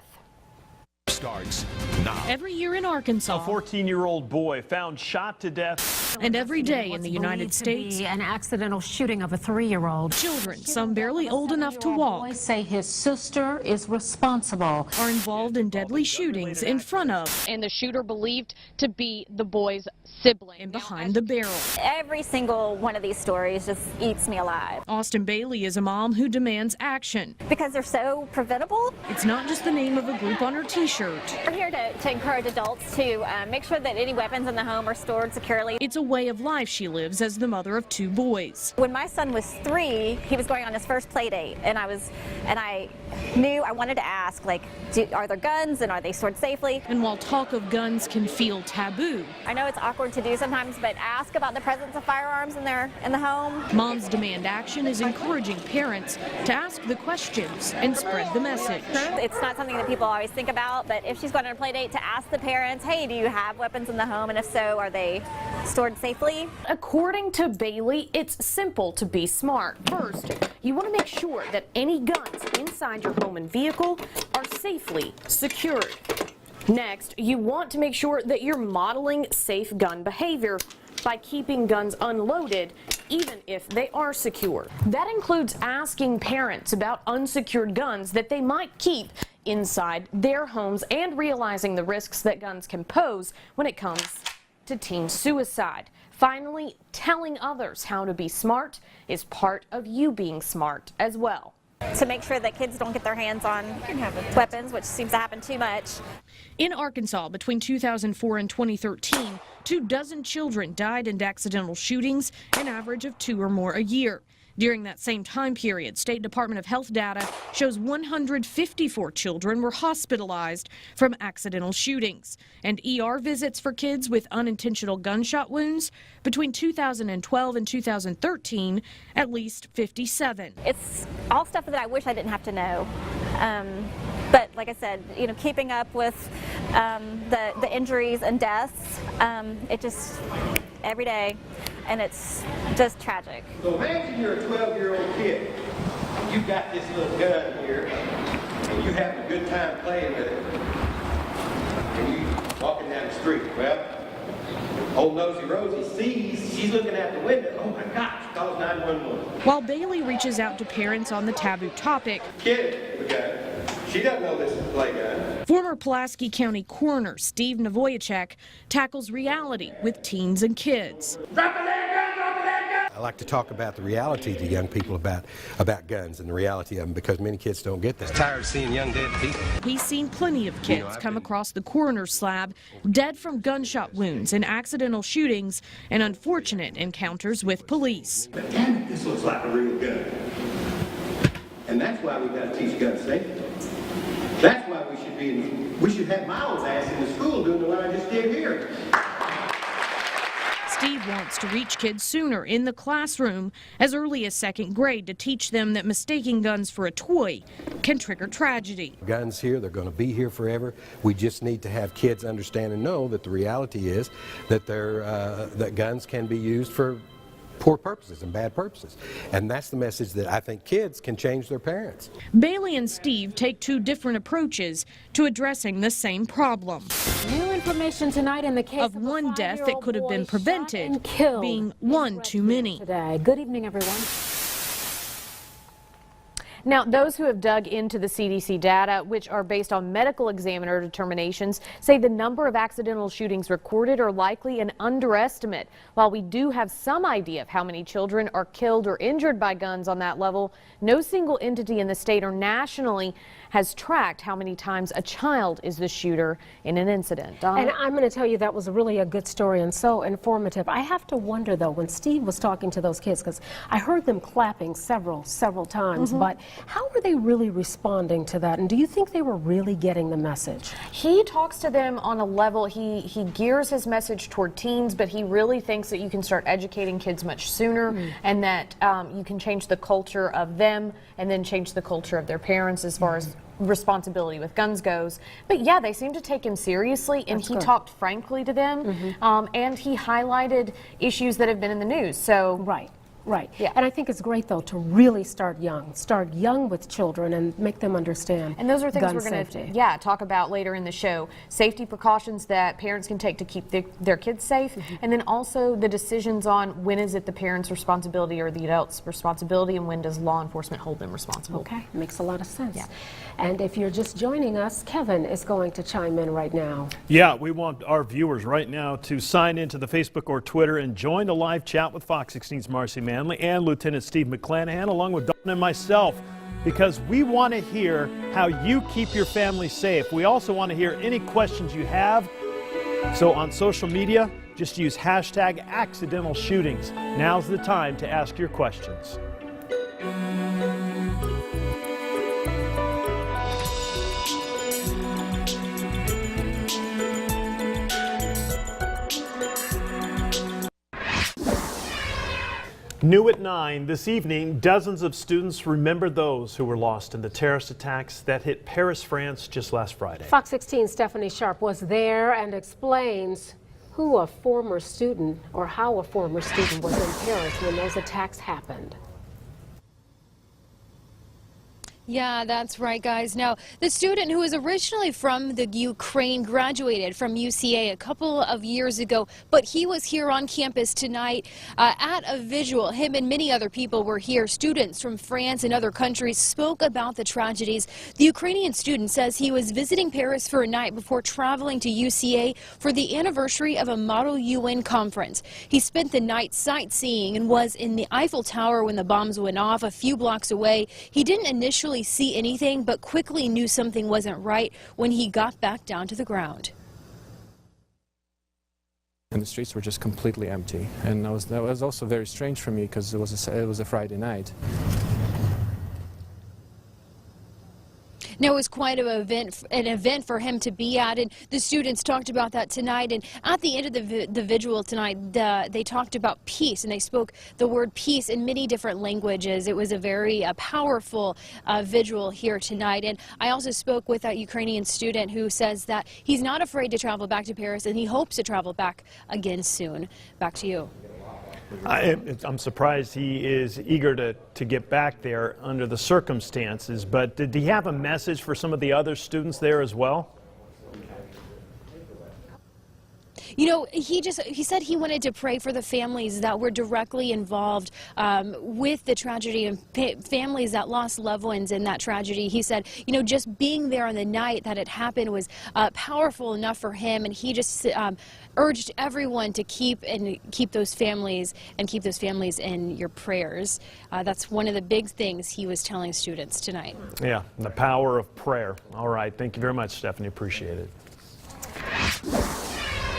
Starts now. Every year in Arkansas, a 14-year-old boy found shot to death. And every day in the United States, an accidental shooting of a 3-year-old. children, some barely old enough to walk, Boys say his sister is responsible. are involved in deadly shootings in front of and the shooter believed to be the boy's sibling. and behind the barrel. Every single one of these stories just eats me alive. Austin Bailey is a mom who demands action. Because they're so preventable. It's not just the name of a group on her t-shirt. We're here to encourage adults to make sure that any weapons in the home are stored securely. It's a way of life she lives as the mother of 2 boys. When my son was 3, he was going on his first play date, and I knew I wanted to ask, like, are there guns and are they stored safely? And while talk of guns can feel taboo, I know it's awkward to do sometimes, but ask about the presence of firearms in the home. Moms Demand Action is encouraging parents to ask the questions and spread the message. It's not something that people always think about, but if she's going on a play date, to ask the parents, hey, do you have weapons in the home? And if so, are they stored safely? According to Bailey, it's simple to be smart. First, you want to make sure that any guns inside your home and vehicle are safely secured. Next, you want to make sure that you're modeling safe gun behavior by keeping guns unloaded, even if they are secure. That includes asking parents about unsecured guns that they might keep inside their homes and realizing the risks that guns can pose when it comes to teen suicide. Finally, telling others how to be smart is part of you being smart as well. To make sure that kids don't get their hands on weapons, which seems to happen too much. In Arkansas, between 2004 and 2013, 24 children died in accidental shootings, an average of 2 or more a year. During that same time period, State Department of Health data shows 154 children were hospitalized from accidental shootings, and ER visits for kids with unintentional gunshot wounds between 2012 and 2013, at least 57. It's all stuff that I wish I didn't have to know. But like I said, keeping up with the injuries and deaths, it just every day, and it's just tragic. So imagine you're a 12-year-old kid. you got this little gun here, and you having a good time playing with it, and you walking down the street. Well, old Nosy Rosie sees, she's looking out the window. Oh my gosh, calls 911. While Bailey reaches out to parents on the taboo topic, Kid, the gun. She doesn't know this is a play gun. former Pulaski County Coroner Steve Navoyacek tackles reality with teens and kids. I like to talk about the reality to young people about guns and the reality of them, because many kids don't get that. I'm tired of seeing young dead people. He's seen plenty of kids come across the coroner's slab dead from gunshot wounds and accidental shootings and unfortunate encounters with police. But damn it, this looks like a real gun. And that's why we got to teach gun safety. That's why we should have my old ass in the school doing what I just did here. Steve wants to reach kids sooner in the classroom, as early as second grade, to teach them that mistaking guns for a toy can trigger tragedy. Guns here, they're going to be here forever. We just need to have kids understand and know that the reality is that that guns can be used for poor purposes and bad purposes. And that's the message that I think kids can change their parents. Bailey and Steve take two different approaches to addressing the same problem. New information tonight in the case of one death that could have been prevented being one too many. Today. Good evening, everyone. Now, those who have dug into the CDC data, which are based on medical examiner determinations, say the number of accidental shootings recorded are likely an underestimate. While we do have some idea of how many children are killed or injured by guns on that level, no single entity in the state or nationally has tracked how many times a child is the shooter in an incident. And I'm going to tell you that was really a good story and so informative. I have to wonder, though, when Steve was talking to those kids, because I heard them clapping several times, but how were they really responding to that? And do you think they were really getting the message? He talks to them on a level, he gears his message toward teens, but he really thinks that you can start educating kids much sooner and that you can change the culture of them and then change the culture of their parents as far as responsibility with guns goes. But yeah, they seem to take him seriously, and he talked frankly to them, and he highlighted issues that have been in the news. So Right. Yeah. And I think it's great, though, to really start young with children and make them understand. And those are things gun we're going safety. to talk about later in the show. Safety precautions that parents can take to keep their kids safe, and then also the decisions on when is it the parent's responsibility or the adult's responsibility, and when does law enforcement hold them responsible. Okay, makes a lot of sense. Yeah. And if you're just joining us, Kevin is going to chime in right now. Yeah, we want our viewers right now to sign into the Facebook or Twitter and join the live chat with Fox 16's Marcy Manley and Lieutenant Steve McClanahan, along with Dawn and myself, because we want to hear how you keep your family safe. We also want to hear any questions you have. So on social media, just use hashtag accidental shootings. Now's the time to ask your questions. New at 9 this evening, dozens of students remember those who were lost in the terrorist attacks that hit Paris, France just last Friday. Fox 16's Stephanie Sharp was there and explains how a former student was in Paris when those attacks happened. Yeah, that's right, guys. Now, the student who was originally from the Ukraine graduated from UCA a couple of years ago, but he was here on campus tonight at a visual. Him and many other people were here. Students from France and other countries spoke about the tragedies. The Ukrainian student says he was visiting Paris for a night before traveling to UCA for the anniversary of a Model UN conference. He spent the night sightseeing and was in the Eiffel Tower when the bombs went off a few blocks away. He didn't initially see anything, but quickly knew something wasn't right when he got back down to the ground. And the streets were just completely empty, and that was also very strange for me because it was a Friday night. Now, it was quite an event for him to be at, and the students talked about that tonight. And at the end of the vigil tonight, they talked about peace, and they spoke the word peace in many different languages. It was a very powerful vigil here tonight. And I also spoke with a Ukrainian student who says that he's not afraid to travel back to Paris, and he hopes to travel back again soon. Back to you. I'm surprised he is eager to get back there under the circumstances, but did he have a message for some of the other students there as well? You know, he said he wanted to pray for the families that were directly involved with the tragedy and families that lost loved ones in that tragedy. He said, you know, just being there on the night that it happened was powerful enough for him, and he just urged everyone to keep those families in your prayers. That's one of the big things he was telling students tonight. Yeah, the power of prayer. All right, thank you very much, Stephanie. Appreciate it.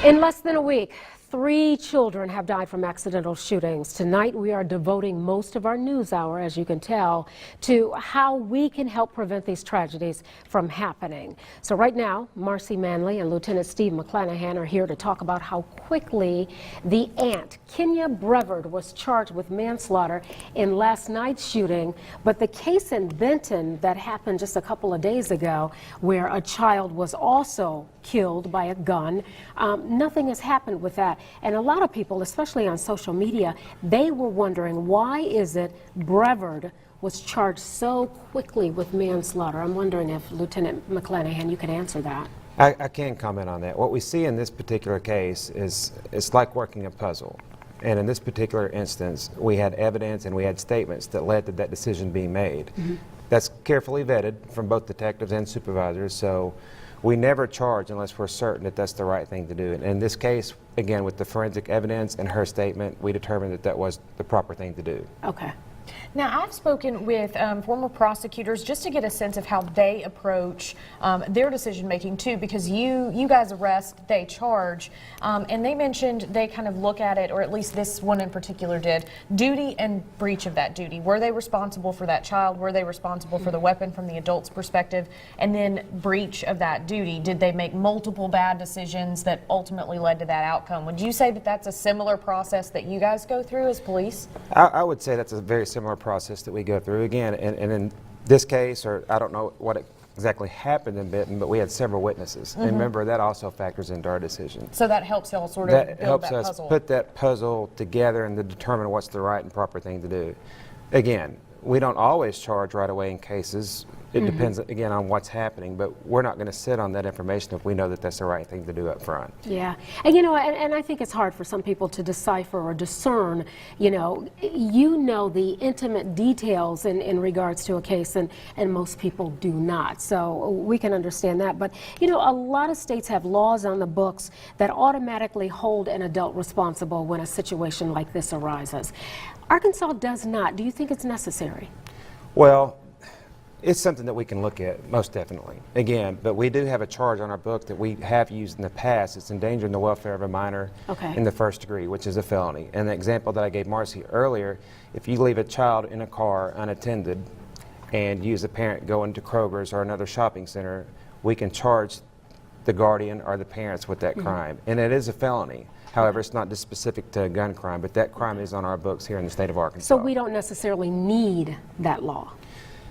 In less than a week, 3 children have died from accidental shootings. Tonight, we are devoting most of our news hour, as you can tell, to how we can help prevent these tragedies from happening. So right now, Marcy Manley and Lieutenant Steve McClanahan are here to talk about how quickly the aunt, Kenya Brevard, was charged with manslaughter in last night's shooting. But the case in Benton that happened just a couple of days ago, where a child was also killed by a gun, nothing has happened with that. And a lot of people, especially on social media, they were wondering, why is it Brevard was charged so quickly with manslaughter? I'm wondering if Lieutenant McClanahan, you could answer that. I can comment on that. What we see in this particular case is it's like working a puzzle. And in this particular instance, we had evidence and we had statements that led to that decision being made. That's carefully vetted from both detectives and supervisors, so we never charge unless we're certain that that's the right thing to do. And in this case, again, with the forensic evidence and her statement, we determined that that was the proper thing to do. Okay. Now, I've spoken with former prosecutors just to get a sense of how they approach their decision making too, because you guys arrest, they charge, and they mentioned they kind of look at it, or at least this one in particular did, duty and breach of that duty. Were they responsible for that child? Were they responsible for the weapon from the adult's perspective? And then breach of that duty. Did they make multiple bad decisions that ultimately led to that outcome? Would you say that that's a similar process that you guys go through as police? I would say that's a very similar process that we go through. Again, and in this case, or I don't know what exactly happened in Benton, but we had several witnesses. And remember, that also factors into our decision. So that helps y'all sort of build that puzzle. That helps us put that puzzle together and to determine what's the right and proper thing to do. Again, we don't always charge right away in cases. It depends, again, on what's happening, but we're not going to sit on that information if we know that that's the right thing to do up front. Yeah, and you know, and I think it's hard for some people to decipher or discern, you know the intimate details in regards to a case, and most people do not. So we can understand that. But, you know, a lot of states have laws on the books that automatically hold an adult responsible when a situation like this arises. Arkansas does not. Do you think it's necessary? Well, it's something that we can look at, most definitely. Again, but we do have a charge on our book that we have used in the past. It's endangering the welfare of a minor in the first degree, which is a felony. And the example that I gave Marcy earlier, if you leave a child in a car unattended and you as a parent go into Kroger's or another shopping center, we can charge the guardian or the parents with that crime. And it is a felony. However, it's not just specific to a gun crime, but that crime is on our books here in the state of Arkansas. So we don't necessarily need that law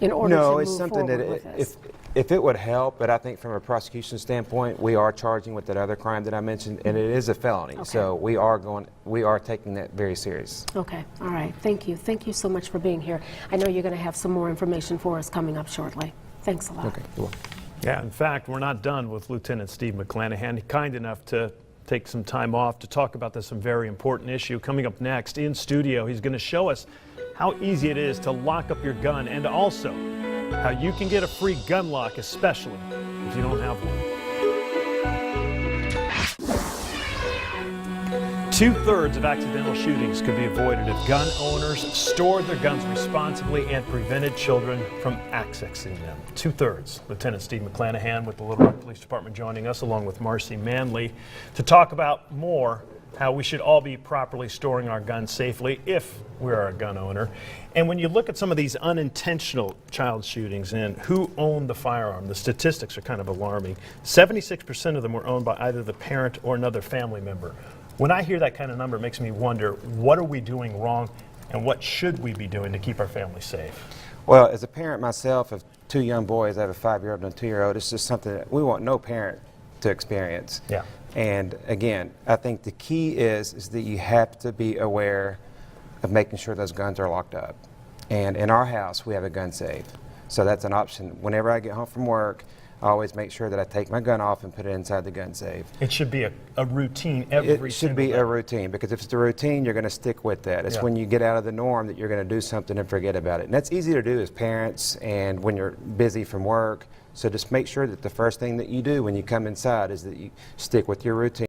in order to move it's something forward that with this. if it would help, but I think from a prosecution standpoint, we are charging with that other crime that I mentioned, and it is a felony. So we are taking that very serious. Okay, all right. Thank you. Thank you so much for being here. I know you're going to have some more information for us coming up shortly. Thanks a lot. Okay, you're welcome. Yeah, in fact, we're not done with Lieutenant Steve McClanahan. Kind enough to take some time off to talk about this very important issue. Coming up next in studio, he's going to show us how easy it is to lock up your gun, and also how you can get a free gun lock, especially if you don't have one. 2/3 of accidental shootings could be avoided if gun owners stored their guns responsibly and prevented children from accessing them. 2/3. Lieutenant Steve McClanahan with the Little Rock Police Department joining us, along with Marcy Manley, to talk about more how we should all be properly storing our guns safely if we're a gun owner. And when you look at some of these unintentional child shootings and who owned the firearm, the statistics are kind of alarming. 76% of them were owned by either the parent or another family member. When I hear that kind of number, it makes me wonder, what are we doing wrong and what should we be doing to keep our family safe? Well, as a parent myself of 2 young boys, I have a 5-year-old and a 2-year-old, it's just something that we want no parent to experience. Yeah. And again, I think the key is that you have to be aware of making sure those guns are locked up. And in our house, we have a gun safe. So that's an option. Whenever I get home from work, I always make sure that I take my gun off and put it inside the gun safe. It should be a routine every It should be a routine, because if it's a routine, you're going to stick with that. It's when you get out of the norm that you're going to do something and forget about it. And that's easy to do as parents and when you're busy from work. So just make sure that the first thing that you do when you come inside is that you stick with your routine.